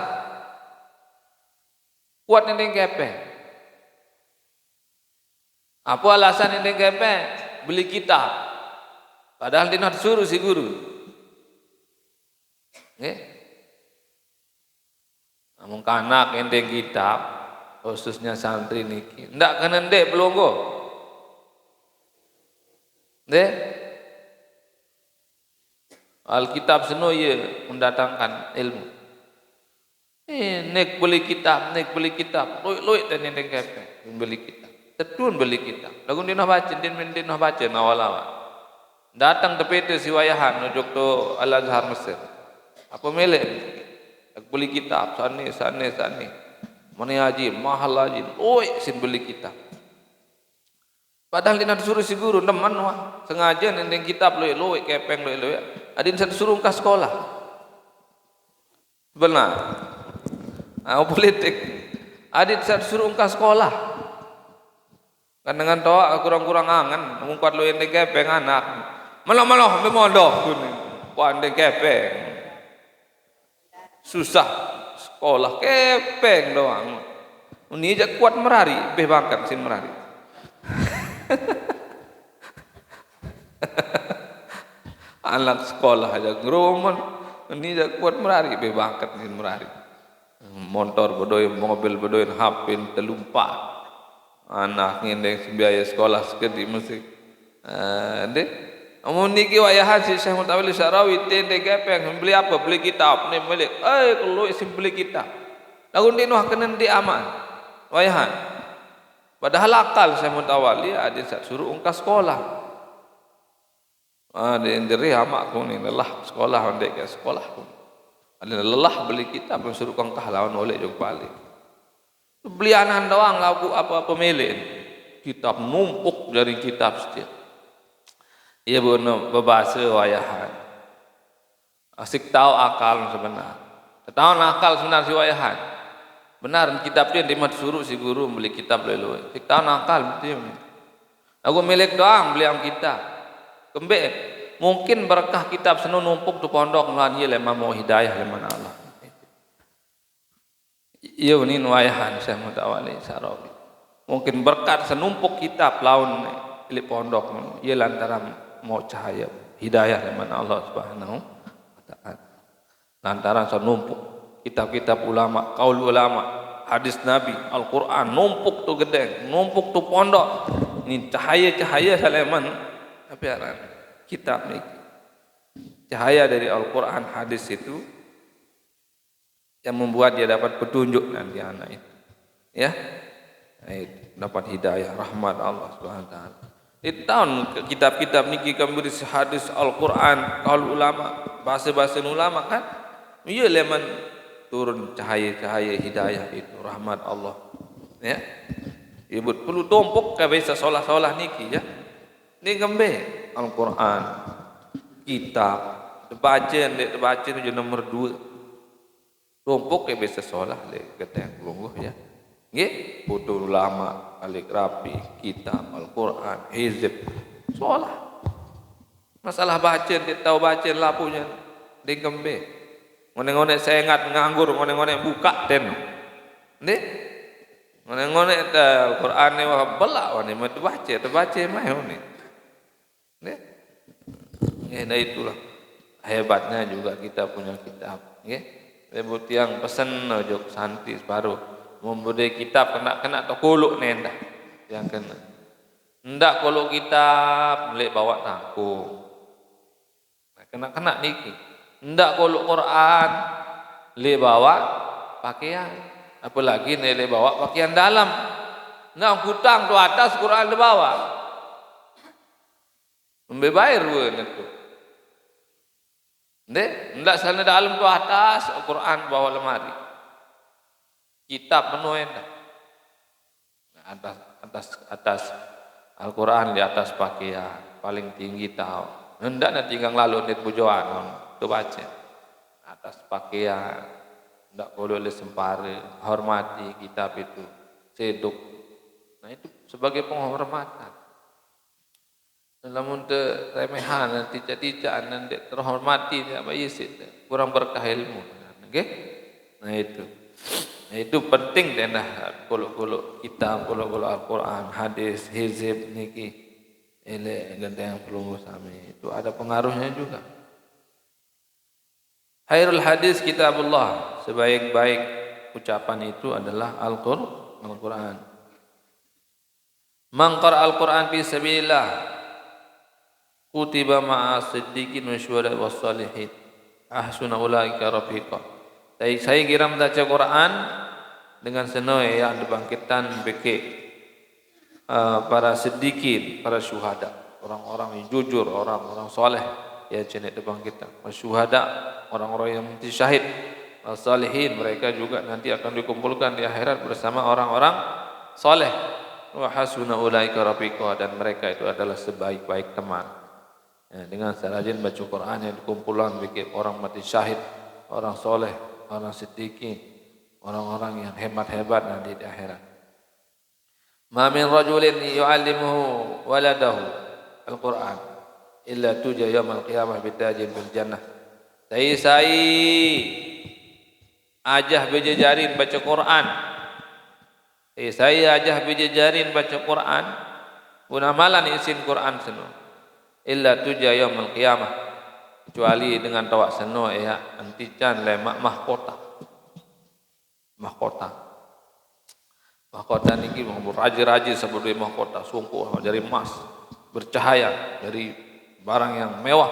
kuat den kepeng. Apa alasan ini kepeng? Beli kitab. Padahal dia nak suruh si guru. Okay? Namun kanak endeng kitab, khususnya santri niki. Ndak kena ndek pelonggo. Ndek. Alkitab seno ye mendatangkan ilmu. Nek beli kitab. Loik tanya endeng kepeng beli kitab. Tetun beli kitab. Lagu dia nak baca nawalawa. Datang ke PT si wayahan nujuk tu Al-Azhar Mesir. Apa milik? Beli kitab sani. Mana haji, mahal haji. Oi, sin beli kitab. Padahal dia nak suruh si guru teman wah. Sengaja nendeng kitab loi kepeng loi. Adin saya suruh ke sekolah. Benar. Politik. Adin saya suruh ke sekolah. Kan dengan toa kurang-kurang angan mengkuat lu yang kepeng anak malah memondok kuat kepeng susah sekolah kepeng doang ini aja kuat merari bangkat sin merari anak sekolah aja ngeroman ini aja kuat merari bangkat sin merari motor bodoh mobil bodoh HP telumpat anak ngendeng biaya sekolah sekedi mesti deh amun niki wayahan si Syekh Mutawalli Syarawi tende kepeng beli apa beli kitab ni milik kalau isi beli kitab lagu ni noh kena di aman wayahan padahal akal Syekh Mutawalli ada suruh ungkas sekolah ada indri amak ku ni lelah sekolah ndek ke sekolah ku ada lelah beli kitab suruh kangkah lawan oleh jog balik beli anak doang lagu apa-apa milik kitab numpuk dari kitab setiap ia benar berbahasa wayahan asik tahu akal sebenar tahu nakal sebenar si wayahan benar kitab dia dimat suruh si guru beli kitab leloi asik tahu nakal betul aku milik doang beli am kitab kembali mungkin berkah kitab senu numpuk tu pondok melan ia lemah mau hidayah lemah Allah. Ia ini wayahan Syekh Mutawalli Syarawi. Mungkin berkat senumpuk kitab laun di pondok ia lantaran mau cahaya hidayah dari mana Allah Subhanahu wa taala. Lantaran senumpuk kitab-kitab ulama, kaul ulama, hadis Nabi, Al-Qur'an numpuk tu gedeng, numpuk tu pondok. Ini cahaya-cahaya Sulaiman tapi aran kitab ni. Cahaya dari Al-Qur'an, hadis itu yang membuat dia dapat petunjuk nanti anak itu. Ya, dapat hidayah rahmat Allah Subhanahu wa taala. Di tahun kitab-kitab niki kami beri hadis Al-Quran kaul ulama bahasa-bahasa ulama kan iya leman turun cahaya-cahaya hidayah itu rahmat Allah ya ibu perlu tumpuk ke biasa solah-solah niki ya ni gembe Al-Quran kitab baca itu nomor 2 tumpuk ke biasa solah le kata lungguh ya nggih foto ulama kaligrafi kitab Al-Quran hizib solah masalah baca dia tahu baca lapunya di gembe ngone-ngone saya ingat nganggur ngone-ngone buka ten nggih ngone-ngone Al-Quran ni wah belak wani mah baca mah ni nggih nah itulah hebatnya juga kita punya kitab nggih sebut yang pesen ojo santi separuh memberi kitab kena tokuluk nenda yang kena ndak kolok kitab lek bawa tangkung kena niki ndak kolok Quran lek bawa pakaian apalagi lek bawa pakaian dalam nak hutang tu atas Quran le bawa membebair itu ndak sana dalam tu atas Quran bawa lemari kitab penuh endah. Atas Al-Quran di atas pakaian paling tinggi tahu. Hendak nanti tinggal lalu di pujuan tu baca. Atas pakaian hendak boleh sempare hormati kitab itu seduk. Nah itu sebagai penghormatan. Dalam untuk remehan nanti tidak nanti terhormati apa isit kurang berkah ilmu. Okey? Nah itu penting denah kolok-kolok kitab kolok-kolok Al-Quran hadis hizib niki ele gandeng pelunggu sami itu ada pengaruhnya juga. Khairul hadis kitabullah sebaik-baik ucapan itu adalah Al-Quran. Man qara Al-Quran fi sabilillah kutiba ma'a siddiqin wa syuhada was salihin ahsuna ulaika rafiqa. Saya kira membaca Quran dengan senoi yang dibangkitkan beki para sedikit, para syuhada, orang-orang yang jujur, orang-orang soleh yang jenis dibangkitkan. Syuhada, orang-orang yang mati syahid, salihin mereka juga nanti akan dikumpulkan di akhirat bersama orang-orang soleh. Wa hasuna ulaika rafiqa dan mereka itu adalah sebaik-baik teman. Ya, dengan serajin baca Quran yang dikumpulan beki orang mati syahid, orang soleh, orang siddiqin, orang-orang yang hebat-hebat nanti di akhirat. Ma min rajulin yu'allimuhu waladahu al-Quran illa tuja yaumil qiyamah bitajin bil jannah. Sai ajah bejejarin baca Quran. Saya ajah bejejarin baca Quran. Guna malan isin Quran seno. Illa tuja yaumil qiyamah. Kecuali dengan tawak seno ya antican le mahkota niki raji-raji seperti mahkota sungguh dari emas bercahaya dari barang yang mewah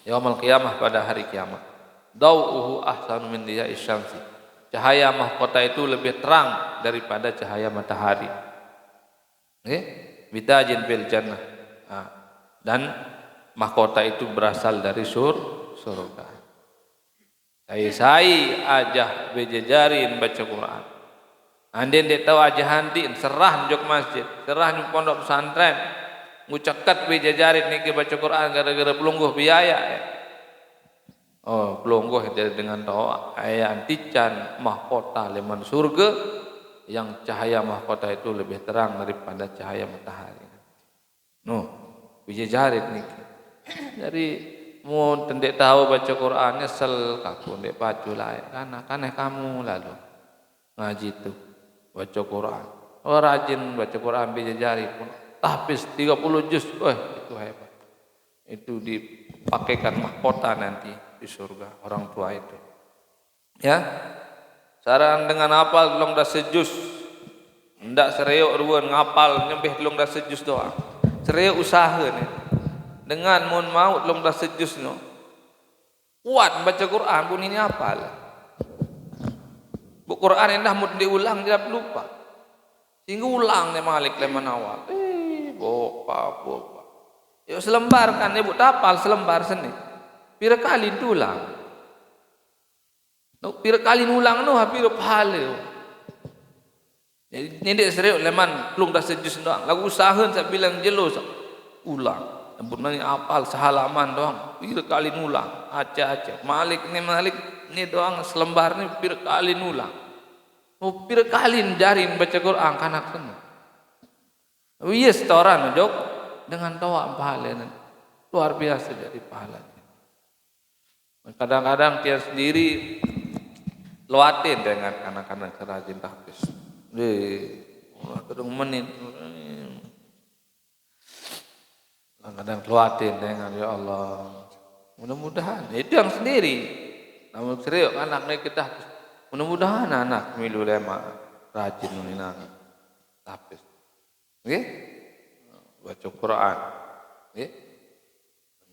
yaumul qiyamah pada hari kiamat dau'uhu ahsanu min diya'is syamsi cahaya mahkota itu lebih terang daripada cahaya matahari bitajin bil jannah dan mahkota itu berasal dari surga. Saya ajah bejejarin baca Quran. Andin dia tahu ajah hantin serah njok masjid, serah njok pondok pesantren, ngucakat bejejarin niki baca Quran gara-gara pelungguh biaya. Oh, pelungguh dengan tahu ayat antican mahkota leman surga yang cahaya mahkota itu lebih terang daripada cahaya matahari. Bejejarin niki. Jadi mau tendek tahu baca Quran nyesel kaku ndek baju lain kan kamu lalu ngaji tu baca Quran rajin baca Quran bijajari pun tahfiz 30 juz itu hebat itu dipakaikan mahkota nanti di surga orang tua itu ya saran dengan hafal long dah sejus ndak sereok ruan ngapal nyembih long dah sejus doang sereok usaha nih dengan mun maut long dah sejus no kuat baca Quran pun ini hafal Bu Quran indah mud diulang dia lupa. Sehingga ulang ni malik leman awal. Bopa. Yuk selembar kan ibu tapal selembar seni. Pira kali tulang. Pira kali ulang no hampir pahala. Jadi ni dia serius leman plung dah sejus doang. Lagu usahakan saya bilang jelos ulang. Benar apal sehalaman doang. Pira kali ulang. Acah. Malik ni doang selembar ni pira kali ulang. Pira kali jarin baca Quran kanak semua. Yes setoran jok dengan tawa pahala luar biasa jadi pahala. Kadang-kadang dia sendiri luatin dengan anak-anak rajin tahfiz. Kadang menit. Kadang luatin dengan ya Allah. Mudah-mudahan itu yang sendiri. Namun serius anaknya kita mudah-mudahan anak milu lema rajin menang tahfiz. Okey? Baca Quran. Okey?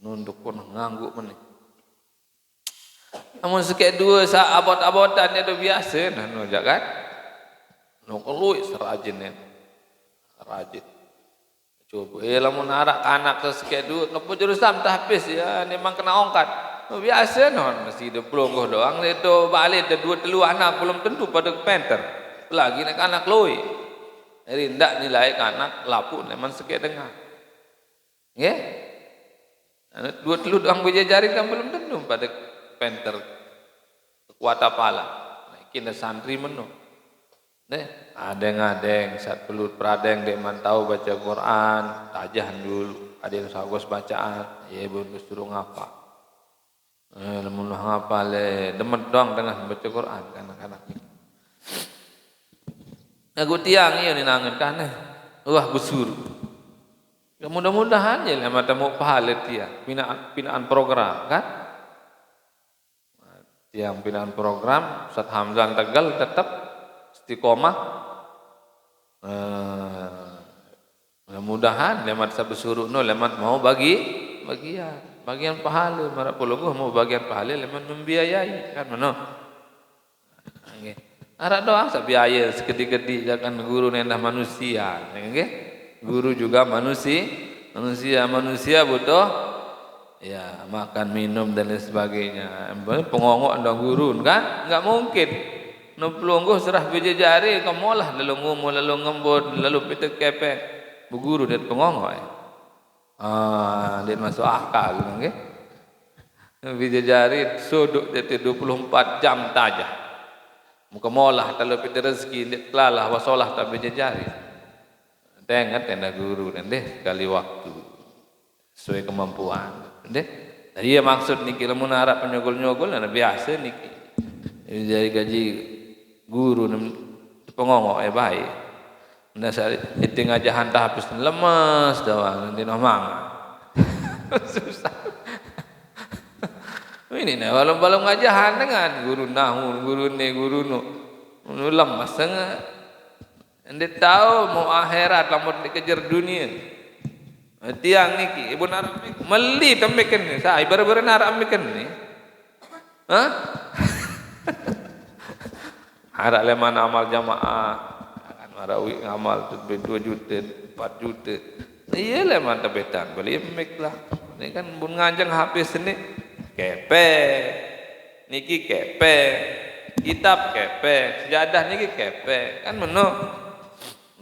Nunduk pun ngangguk meneh. Namun sikit dua sa abot-abotan dia dah biasa nah no kan. Nok lui serajin ni. Rajin. Coba lamun arak anak sikit dua kepo jurusan tahfiz ya memang kena ongkat. Biasa non mesti dia pelonggoh doang dia tu balik ada 2-3 anak belum tentu pada penter. Lagi nak anak lui. Jadi ndak nilai anak lapuk memang sikit dengar. Nggih? Anak 2-3 doang berjajari kan belum tentu pada penter kuat apalah. Naikin santri meno. Adeng-adeng sat pelut pradeng dek mantau baca Quran, tajahan dulu. Ada yang sagos bacaan, ya belum suruh ngapa. Lamun ngapa le, demen doang dengan baca Quran anak-anak ni. Aku tiang iya ni nangan kan wah besur. Ya mudah-mudahan je lah mata mau pahala tiang binaan program kan. Tiang binaan program Ustaz Hamzah Tegal tetap istiqomah. Mudah-mudahan lemat sabesuruh no lemat mau bagian pahala marak puluh mau bagian pahala lemat membiayai kan mano. Nggih. Arak doang sak biaya segede-gede jangan guru nendah manusia nggih. Guru juga manusia butuh ya makan minum dan lain sebagainya. Pengongok anda guru kan enggak mungkin. No pelungguh serah biji jari kamolah lalu ngumul lalu ngembut lalu pitek kepek berguru dan pengongok. Dia masuk akal nggih. Biji jari suduk jadi 24 jam tajah. Muka molah kalau pitek rezeki kelalah wasolah tak biji jari. Tengat tenda guru dan deh sekali waktu sesuai kemampuan. Deh. Jadi ya maksud niki lamun harap penyogol-nyogol ana biasa niki. Jadi gaji guru pengongok baik. Mendasar itu ngajahan tahfiz lemas doang nanti nomang. Susah. Ini nah balong-balong ngajahan dengan guru nahu, guru nu lemas sangat. Anda tahu mau akhirat lamun dikejar dunia. Tiang niki ibu narap meli tembekan ni. Saya baru-baru narap ambekan ni. Hah? Harap leman amal jamaah akan marawi amal 2 juta 4 juta iya leman tebetan beli mek lah ini kan bun nganjang habis ni kepe niki kepe kitab kepe sejadah niki kepe kan meno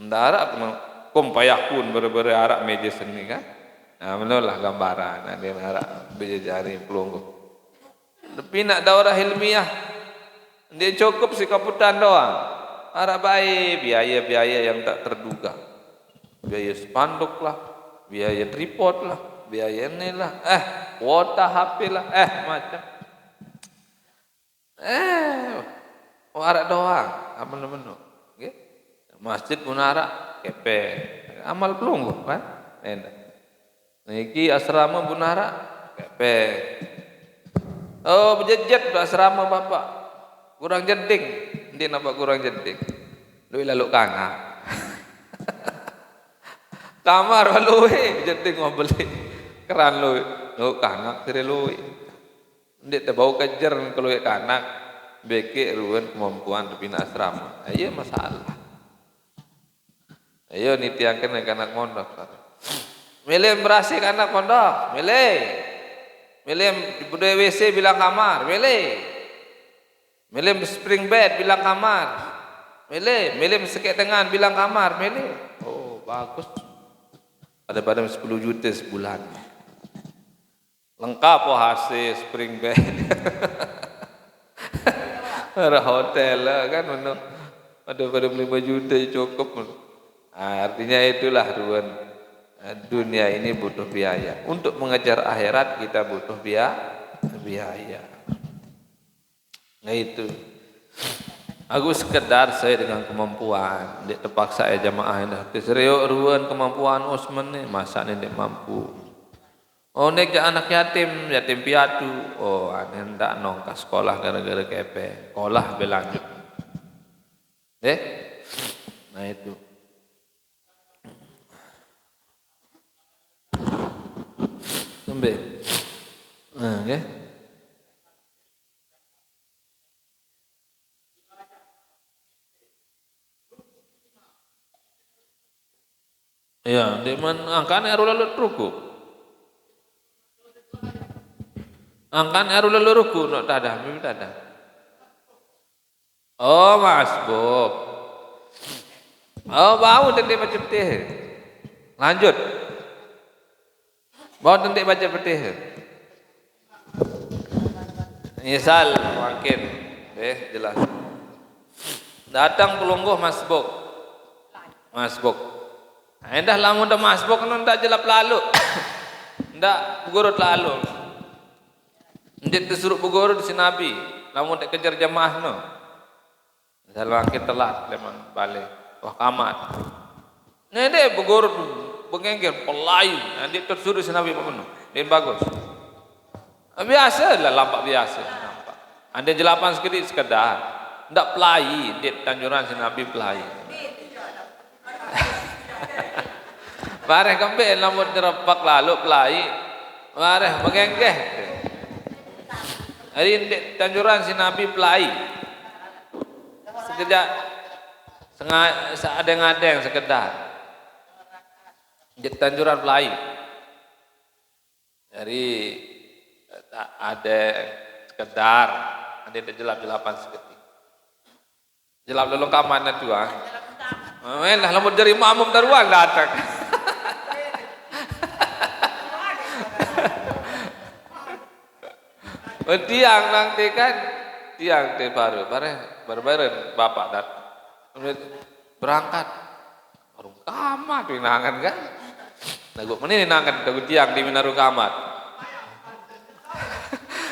ndarap kompayakun berbere arak meja seni kan nah meno lah gambaran ada arak bejari pelunggu tapi nak daurah ilmiah dia cukup si kaputan doang. Harap baik biaya-biaya yang tak terduga. Biaya spanduk lah, biaya tripod lah, biaya ini lah, kuota HP lah, macam. Harap doang, amal-amal. Okay? Masjid pun harap, kepe. Amal pelunggu kan? Niki asrama pun harap, kepe. Oh, berjejet asrama bapak. Kurang jeding, dia nampak kurang jeding. Lui lalu kangak. Kamar lui jeding mau beli keran lui kangak tiri lui. Dia terbau kejar kalau kanak beke ruan kemampuan pina asrama. Ayo masalah. Ayo nitiangkan anak mondok. Milih berasik anak pondok, milih. Milih budaya WC bilang kamar, milih. Milih spring bed bilang kamar. Milih sekek tangan bilang kamar, milih. Oh, bagus. Pada 10 juta sebulan. Lengkap hasil spring bed. Ada hotel lah kan, ada pada 5 juta cukup. Artinya itulah ruan. Dunia ini butuh biaya. Untuk mengejar akhirat kita butuh biaya. Nah itu. Aku sekedar saya dengan kemampuan. Dia terpaksa jamaah dah. Keseriuk ruan kemampuan Usman ni masa ni dia mampu. Oh nek anak yatim piatu. Oh ane ndak nongka sekolah gara-gara kepe. Sekolah berlanjut. Nah itu. Sampai. Okay. Ya, di mana angkan eru lalu ruku. Angkan eru lalu ruku nak tadah, mimpi tadah. Oh, masbuk. Oh, bau tendik macam teh. Lanjut. Bau tendik baca petih. Misal makin jelas. Datang pelungguh masbuk. Endah lamun dah masbuk kan ndak jelap lalu. Ndak begurut lalu. Ndik disuruh begurut si Nabi. Lamun tak kejar jamaah no. Misal makin telat leman balik. Wah kamat. Nede begurut bengengger pelayu. Ndik tersuruh si Nabi penuh. Dia bagus. Biasa lah lampak biasa nampak. Anda jelapan sekedar. Ndak pelai, dia tanjuran si Nabi pelai. Bareh kembe lamun terepak lalu pelai. Bareh mengenggeh. Hari ndik tanjuran si Nabi pelai. Sekejap seadeng-adeng sekedar. Ndik tanjuran pelai. Dari ada sekedar ada jelap-jelapan seketik jelap lalu kamana tua lah lamun dari makmum daruan datang tiang nanti kan tiang teh baru bapak datang berangkat baru kamat winangan kan lagu mana nangan lagu tiang di minaru kamat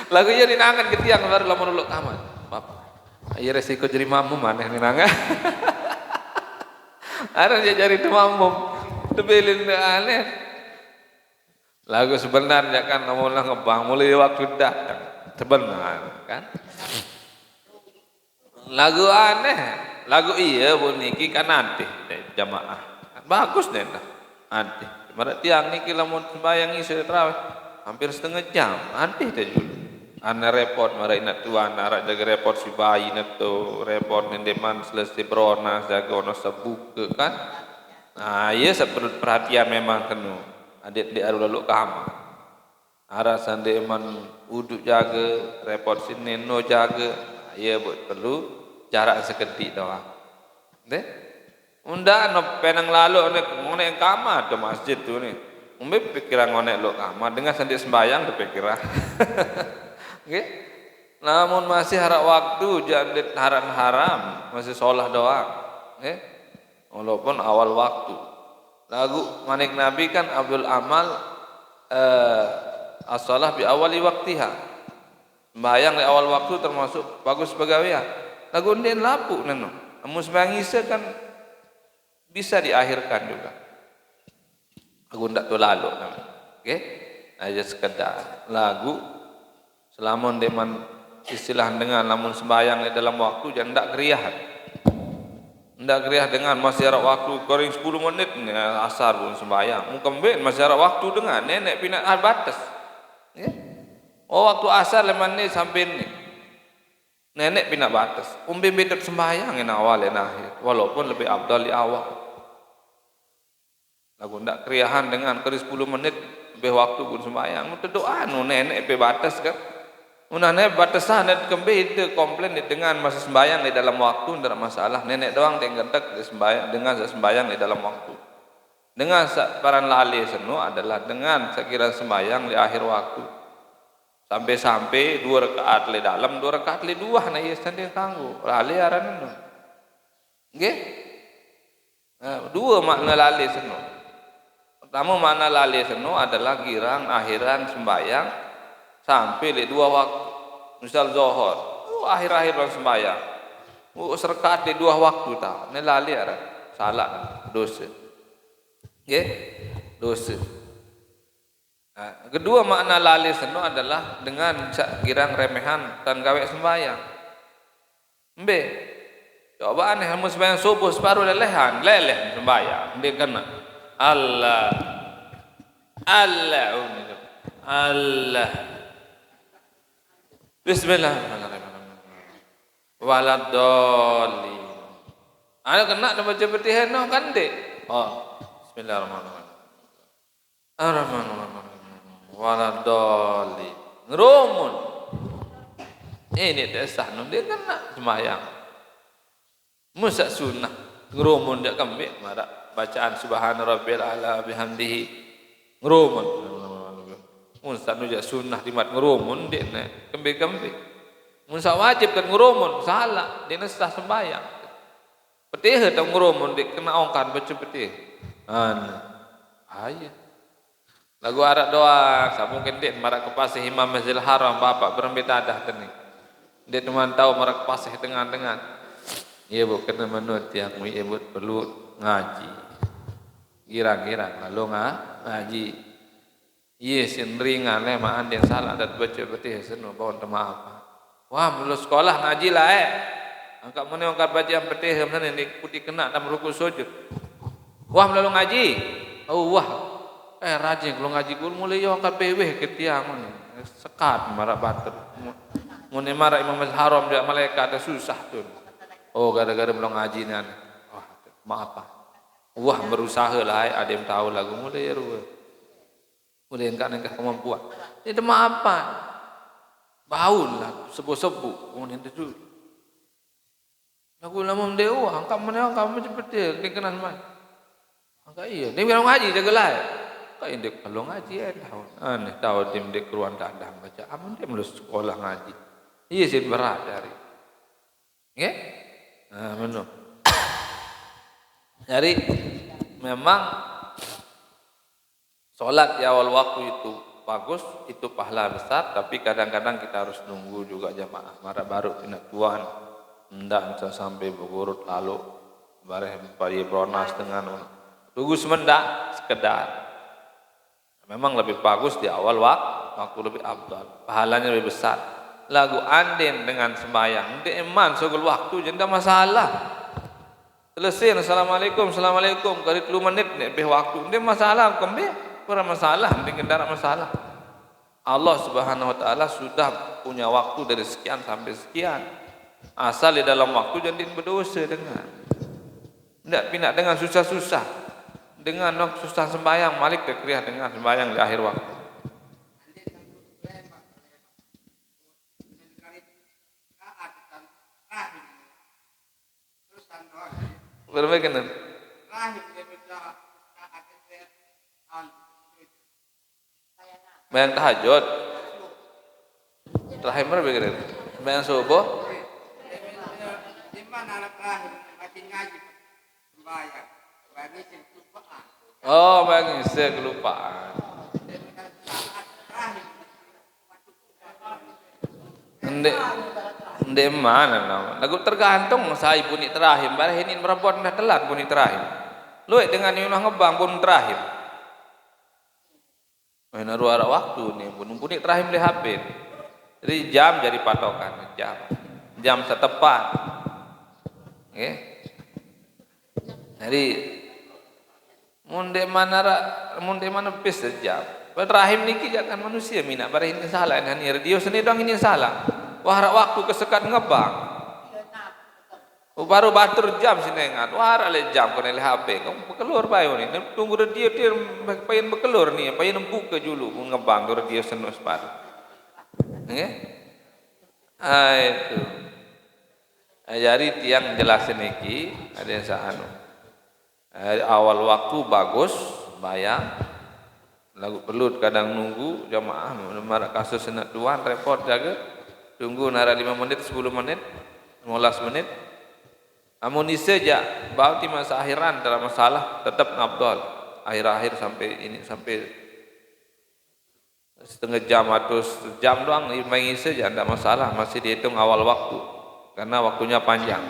lagu jadi nangan ke tiang baru lama nuluk kamar. Bapak, iya resiko jadi mamum maneh ni nangan. Ada dia jadi tu mamum, tebelin aneh. Lagu sebenarnya kan namun ngebang mulai waktu datang sebenarnya kan. Lagu aneh, lagu iya buniki kan nanti jamaah. Bagus deh nanti. Mereka tiang ni kalau mau sembahyang isu terawih hampir setengah jam, nanti deh dulu. Anak repot marai nak tuan arak jaga repot si bayi nak tu repot nendeman selesai berona jaga ono sebuka kan. Nah, ia perlu perhatian memang kenu. Adik-adik aru lalu kamar. Ara sandeman uduk jaga repot si neno jaga. Ia perlu jarak seketik doang. Deh. Unda no penang lalu ngonek kamar tu masjid tu ni. Umbe pikiran ngonek lo kamar dengan sandi sembayang tu pikiran. Okay. Namun masih harap waktu jangan haram masih sholat doang. Okay. Walaupun awal waktu. Lagu manik Nabi kan Abdul Amal as-shalah bi awali waktiha. Sembahyang di awal waktu termasuk bagus pegawaian. Lagu ndien lapu neno. Namun sembahyang isya kan bisa diakhirkan juga. Lagu ndak tu lalu. Okay. Aja sekedar lagu selamun deman istilah dengan lamun sembahyang dalam waktu jangan ndak geriah. Ndak geriah dengan masih ada waktu goreng 10 menit asar pun sembahyang. Mungkin masih ada waktu dengan nenek pindah batas. Ya. Oh waktu asar leman ni sampai ni. Nenek pina batas. Umbi bedet sembahyang en awal en akhir. Walaupun lebih abdal di awal. Lagu ndak kriahan dengan keri 10 menit lebih waktu pun sembahyang. Itu doa nenek pe batas kan. Nenek batasan net kembe itu komplain dengan masa sembahyang di dalam waktu ndak masalah. Nenek doang yang gentek di sembahyang dengan sembahyang di dalam waktu. Dengan paran lali senu adalah dengan sekira sembahyang di akhir waktu. Sampai-sampai 2 rakaat le dalam, 2 rakaat le 2 na iya sendiri kanggo. Lali aran nu. Nggih? Dua makna lali senu. Pertama makna lali senu adalah girang akhiran sembahyang sampai le 2 waktu. Misal zuhur, akhir-akhir sembahyang. Serkat le 2 waktu ta. Ne lali aran. Salah dosa. Nggih? Dosa. Kedua makna lali seno adalah dengan girang remehan dan gawe sembahyang. Mbe, coba aneh hamus sembahyang subuh separuh lelehan, leleh sembahyang. Dia kena Allah, Allah. Bismillahirrahmanirrahim. Waladoli. Ada kena nama baca Fatihah no kan dek. Oh, Bismillahirrahmanirrahim. Ar-Rahmanirrahim. Waladoli ngerumun ini desah nun dia kena sembahyang musa sunnah ngerumun dia kembali marah bacaan subhana rabbil ala bihamdihi ngerumun musa nuja sunnah dimat ngerumun dia kembali musa wajib kan ngerumun salah dia sah sembahyang petih atau ngerumun dia kena ongkan baca petih ayat lagu arak doa, mungkin dia marak kepasih Imam Masjidil Haram, bapak berambitadah tani. Dia teman tahu marak kepasih dengan. Iya bu, kena menurut yang iya bu perlu ngaji. Girang-girang lalu ngaji. Iya sin ringan lemaan dia salah dan baca betih senu bawon maaf. Wah, melulus sekolah ngaji lah Angkat mana angkat baca yang betih mana ni putih kena dalam rukuk sujud. Wah, melalui ngaji. Oh wah. Rajin kalau ngaji gul mulai yo angkat beweh ke tiang sekat marah bater mun marah Imam Masjidil Haram dia malaikat ada susah tuh oh gara-gara belum ngaji ni wah maaf wah berusaha lah ada yang tahu lagu mulai ya ruwe mulai engkau kemampuan ini maaf apa baul lah sebu-sebu kemudian itu lagu lama mendewa angkat mana kamu cepet dia kenal mai angkat iya dia bilang ngaji jaga lah kau indek kalau ngaji tahu aneh tahu tim dek keruan dadang baca amun dia melus sekolah ngaji iya sih berat dari nggih benar jadi memang sholat di awal waktu itu bagus itu pahala besar tapi kadang-kadang kita harus nunggu juga jamaah marah baru tindak tuan ndak bisa sampai berurut lalu bareng pari bronas dengan tunggu semendak sekedar. Memang lebih bagus di awal waktu lebih abdal, pahalanya lebih besar. Lagu anden dengan sembahyang, dia iman sogol waktu jadi masalah. Selesai assalamualaikum, kali 10 menit ni lebih waktu, dia masalah kembe, kurang masalah, dia kendara masalah. Allah Subhanahu Wa Taala sudah punya waktu dari sekian sampai sekian. Asal di dalam waktu jadi berdosa dengan, tidak pindah dengan susah-susah. Dengan susah sembahyang Malik terkriah dengan sembahyang di akhir waktu. Berbagaimana? Bayang tahajud. Terakhir berbagaimana? Bayang subuh. Di mana anak terakhir masih ngaji sembahyang. Oh, bagi saya kelupaan. Ndek mana nama? Lagu tergantung saya bunyi terakhir. Barang ini merabot dah telat bunyi terakhir. Lu dengan nyunah ngebang bunyi terakhir. Main arwah waktu nih bunyi terakhir di HP. Jadi jam jadi patokan jam setepat. Oke. Jadi munde mana pes sejam. Rahim niki jangan manusia mina barah ini salah dan radio seni dong ini salah. Wah waktu kesekat ngebang. Baru batur jam sinengan. Wah ale jam kena le HP. Kamu bekelur bayo ni. Tunggu dia pengen bekelur ni, pengen buka dulu ngebang dia senus par. Nggih? Itu. Jadi tiang jelasin iki ada yang saanu. Awal waktu bagus, bayang. Lagu perlu kadang nunggu jamaah marah kasus senak tuan repot jaga. Tunggu nara 5 menit, 10 menit, 15 menit. Amunisi saja, baru di masa akhiran dalam masalah tetap ngabdol. Akhir-akhir sampai ini sampai setengah jam atau sejam doang mengisi saja tidak masalah, masih dihitung awal waktu karena waktunya panjang.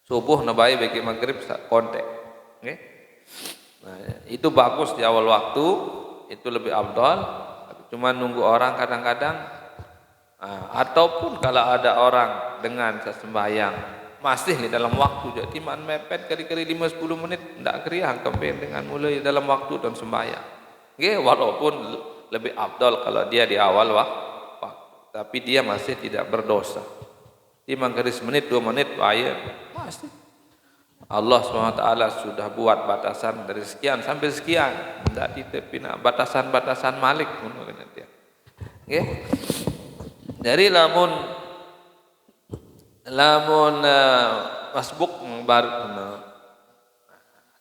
Subuh nabai bagi maghrib kontek, okay? Nah, itu bagus di awal waktu, itu lebih abdol. Cuma nunggu orang kadang-kadang, ataupun kalau ada orang dengan sembahyang masih di dalam waktu, jadi man mepet kali-kali 5-10 menit tidak kriang kempen dengan mulai dalam waktu dan sembahyang. Okay? Walaupun lebih abdol kalau dia di awal waktu, tapi dia masih tidak berdosa. Timang garis menit 2 menit bahaya masih. Allah SWT sudah buat batasan dari sekian sampai sekian, tidak ditepina batasan-batasan malik menurut dia. Okay? Jadi lamun masbuk bar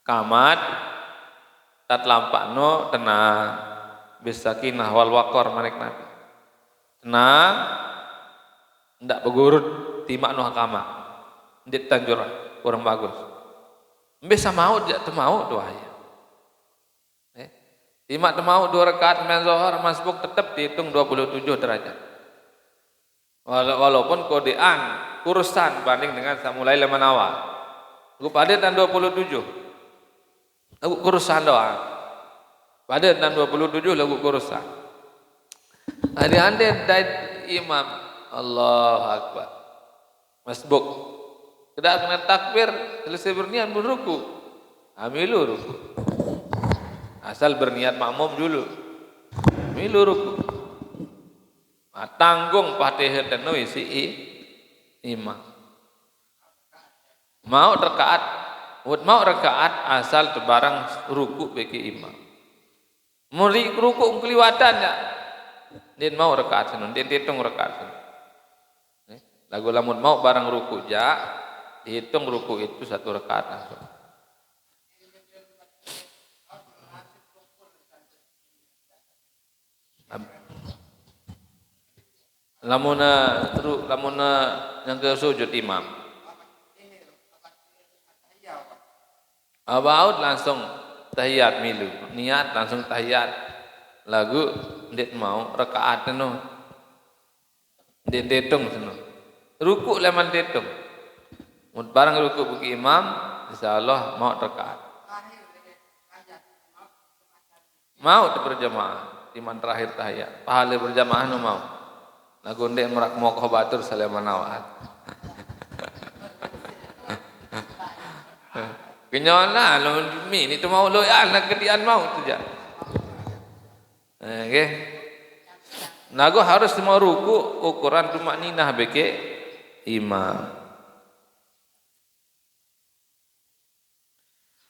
kamat tat lampakno tenang bisakinah wal waqar manik nabi tenang ndak begurut timak no kamat ndik tanjur kurang bagus bisa mau tidak mau doa ya timak mau 2 rakaat men zuhur masbuk tetap dihitung 27 derajat walaupun kodean urusan banding dengan mulai leman awal. Aku pada dan 27. Aku urusan doa. Pada dan 27 lagu urusan. Ande dait imam Allahu Akbar. Masbuk. Tidak kena takbir, selesai berniat berruku. Amilu ruku. Asal berniat makmum dulu. Amilu ruku. Tanggung Fatihah dan isi imam. Mau rakaat asal tebarang ruku bagi imam. Muri ruku keliwatan ya. Din mau rakaat senun, din hitung rakaat senun. Lagu lamun mau barang ruku ja, dihitung ruku itu 1 rakaat langsung. Lamuna yang ke sujud imam. Abaud langsung tahiyat milu, niat langsung tahiyat. Lagu ndet mau rakaat no. Ndet detung seno. Ruku leman detung. Mun barang ruku bagi imam, insyaallah mau rakaat. Mau berjamaah, iman terakhir tahiyat. Pahala berjamaah no mau. Lagu ndek merak mokoh batur Sulaiman awat. Kenyona lo mi ni tu mau lo ya nak kedian mau tu ja. Okey. Nago harus mau ruku ukuran tumak ninah beke imam.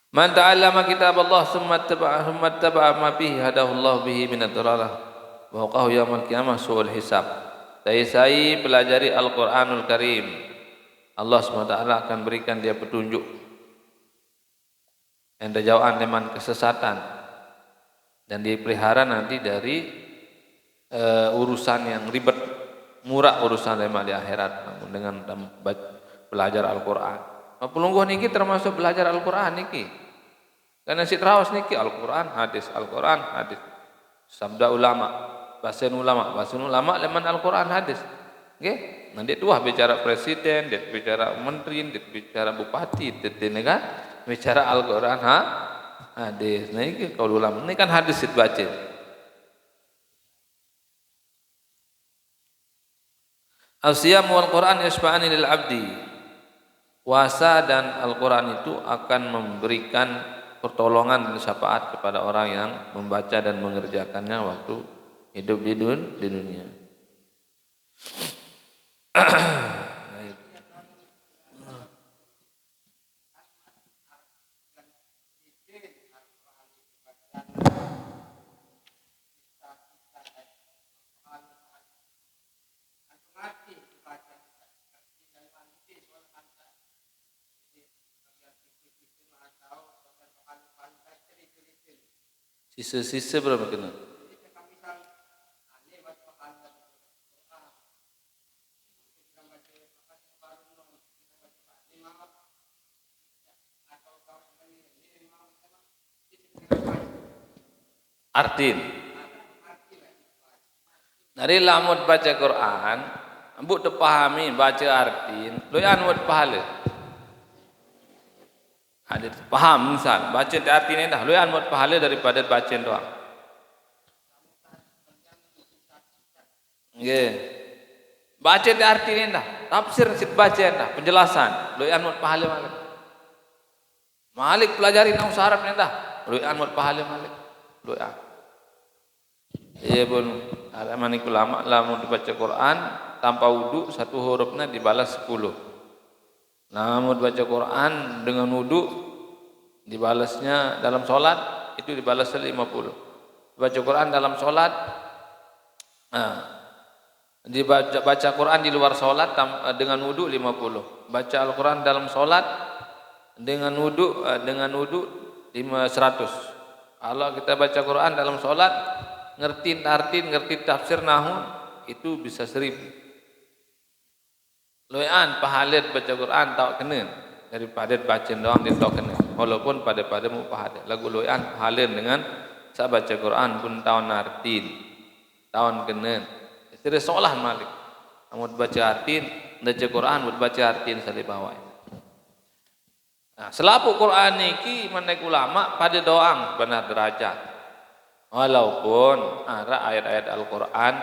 Man ta'allama kitab Allah summa taba'a ma bihi hadahu Allah bihi min ad-dalalah wa waqahu yaumil qiyamah su'ul hisab. Saya pelajari Al-Quranul Karim, Allah SWT akan berikan dia petunjuk yang terjauhan dengan kesesatan dan dipelihara nanti dari urusan yang ribet, murah urusan lemak di akhirat dengan belajar Al-Quran. Pelungguh niki termasuk belajar Al-Quran niki, karena si terawas niki Al-Quran hadis, Al-Quran hadis, sabda ulama. Bahasan ulama leman Al-Quran hadis. Okay? Nanti tuah bicara presiden, dia bicara menteri, dia bicara bupati, dia negara bicara Al-Quran hadis. Nah ini kalau ulama ini kan hadis itu baca. Al-siyam wal Quran yashfa'ani lil abdi. Puasa dan Al-Quran itu akan memberikan pertolongan dan syafaat kepada orang yang membaca dan mengerjakannya waktu hidup di dunia. Sisa-sisa berapa kena? Artin. Dari lamut baca Quran, ambuk terpahami baca artin, loyan buat pahala. Ada paham misal, baca artin dah, loyan buat pahala daripada baca doang. Nggih. Baca artin dah, tafsir sit baca dah, penjelasan, loyan buat pahala malik. Malik pelajari nang Arab dah, loyan buat pahala malik. Doa. Iya pun ada manik ulama lamun dibaca Quran tanpa wudu satu hurufnya dibalas 10. Namun baca Quran dengan wudu dibalasnya dalam solat itu dibalas 50. Baca Quran dalam solat, baca Quran di luar solat dengan wudu 50. Baca Al-Quran dalam solat dengan wudu 100. Kalau kita baca Quran dalam sholat, ngerti artin, ngerti tafsir nahu, itu bisa 1000. Loyan pahalet baca Quran tak kena daripada baca doang dia tak kena. Walaupun pada mu pahalet. Lagu loyan pahalet dengan saya baca Quran pun tahun artin, tahun kena. Tidak seolah malik. Kamu baca artin, baca Quran, baca artin salih bawah. Nah, selapu Quran niki menek ulama pada doang benar derajat. Walaupun ada ayat-ayat Al-Quran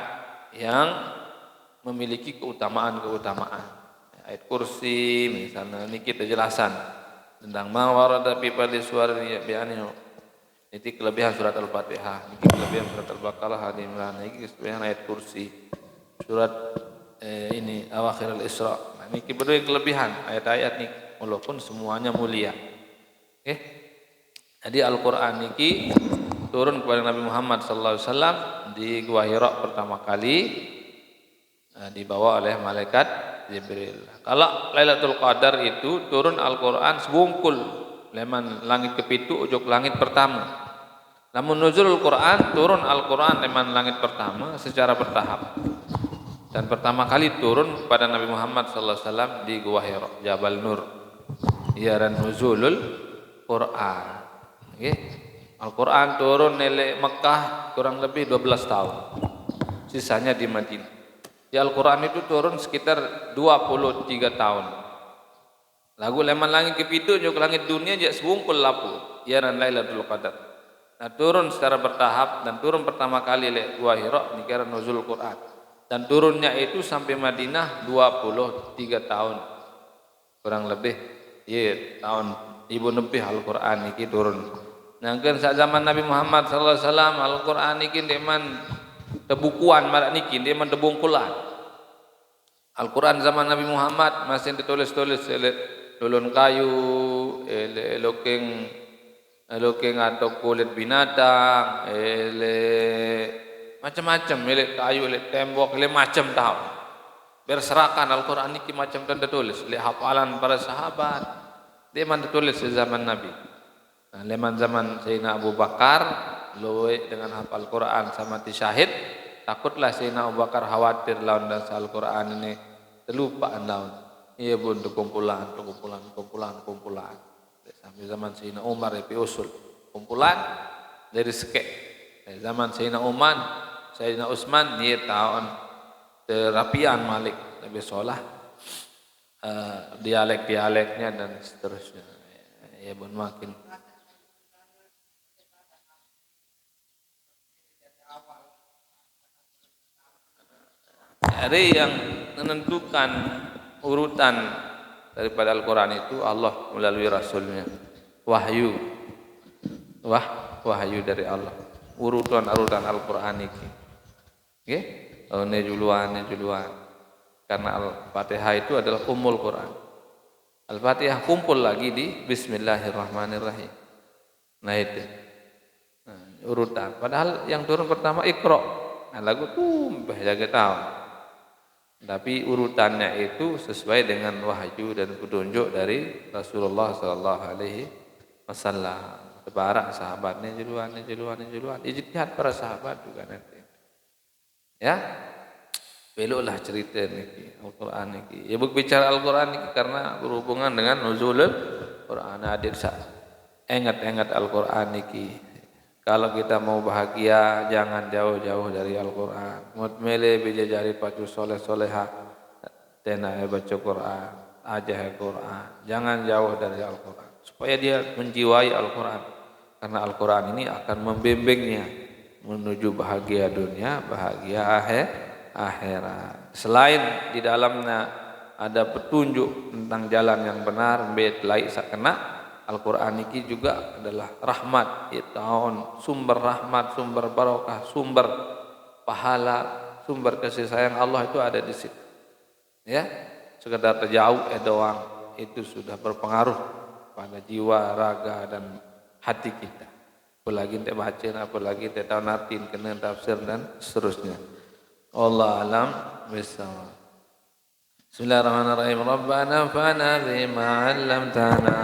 yang memiliki keutamaan. Ayat kursi misalnya niki penjelasan tentang mawarada fi pada suara bi'anhu. Ini kelebihan surat Al-Fatihah, niki kelebihan surat Al-Baqarah, Ali Imran, niki kelebihan ayat kursi. Surat ini Awakhir Al-Isra. Nah, niki berdua kelebihan ayat-ayat niki. Walaupun semuanya mulia. Okay. Jadi Al-Quran ini turun kepada Nabi Muhammad sallallahu alaihi wasallam di Gua Hira pertama kali dibawa oleh malaikat Jibril. Kalau Lailatul Qadar itu turun Al-Quran sebungkul leman langit kepitu ujung langit pertama. Namun nuzulul Quran turun Al-Quran leman langit pertama secara bertahap. Dan pertama kali turun kepada Nabi Muhammad sallallahu alaihi wasallam di Gua Hira, Jabal Nur. Iaran nuzulul Quran. Okay. Al-Quran turun nilai Mekah kurang lebih 12 tahun. Sisanya di Madinah. Di Al-Quran itu turun sekitar 23 tahun. Lagu leman langit kepitu nyuk langit dunia jak sebungkul lapu. Iaran Lailatul Qadar. Nah, turun secara bertahap dan turun pertama kali le Gua Hira nikara nuzul Quran. Dan turunnya itu sampai Madinah 23 tahun. Kurang lebih tahun 1000 lebih Al-Quran ini turun. Nangken saat zaman Nabi Muhammad sallallahu alaihi wasallam Al-Quran ini deman tebukuan marak niki deman tebungkulan. Al-Quran zaman Nabi Muhammad masih ditulis-tulis lulun kayu, lokeng atau kulit binatang, macam-macam, kayu, tembok, macam tahu. Berserakan Al-Quran ini macam tanda tulis. Hafalan para sahabat. Dia mana tulis di zaman Nabi. Nah, leman zaman Sayyidina Abu Bakar, loe dengan hafal Quran sama syahid. Takutlah Sayyidina Abu Bakar khawatir lawan dan Al-Quran ini terlupaan lawan. Ia pun kumpulan. Sampai zaman Sayyidina Umar itu usul. Kumpulan dari sekek. Dari zaman Sayyidina Umar, Sayyidina Utsman, dia tahun terapian malik lebih solah dialek-dialeknya dan seterusnya ya pun makin ada yang menentukan urutan daripada Al-Quran itu Allah melalui Rasulnya wahyu dari Allah urutan Al-Quran ini okay? Ne juluan. Karena Al-Fatihah itu adalah ummul Quran. Al-Fatihah kumpul lagi di Bismillahirrahmanirrahim. Nah itu urutan. Padahal yang turun pertama Iqra. Nah lagu tuh jaga tahu. Tapi urutannya itu sesuai dengan wahyu dan petunjuk dari Rasulullah Sallallahu Alaihi Wasallam. Para sahabatnya juluan. Ijtihad para sahabat juga nanti. Ya, beloklah cerita niki Al-Qur'an niki. Ya berbicara Al-Qur'an niki karena berhubungan dengan nuzulul Qur'an hadir ingat Al-Qur'an niki. Kalau kita mau bahagia jangan jauh-jauh dari Al-Qur'an. Mutmele bija jari pacu soleh-soleha tena baca Qur'an, ajah Qur'an. Jangan jauh dari Al-Qur'an supaya dia menjiwai Al-Qur'an. Karena Al-Qur'an ini akan membimbingnya menuju bahagia dunia, bahagia akhirat. Selain di dalamnya ada petunjuk tentang jalan yang benar, bet laik sakena, Al-Qur'an ini juga adalah rahmat, itaun, sumber rahmat, sumber barokah, sumber pahala, sumber kasih sayang Allah itu ada di situ. Ya, sekedar terjauh doang itu sudah berpengaruh pada jiwa, raga dan hati kita. Apalagi kita baca, apalagi kita tahu natin, kena tafsir dan seterusnya. Allah alam bisawab. Bismillahirrahmanirrahim. Rabbana fa'na bima 'allamtana.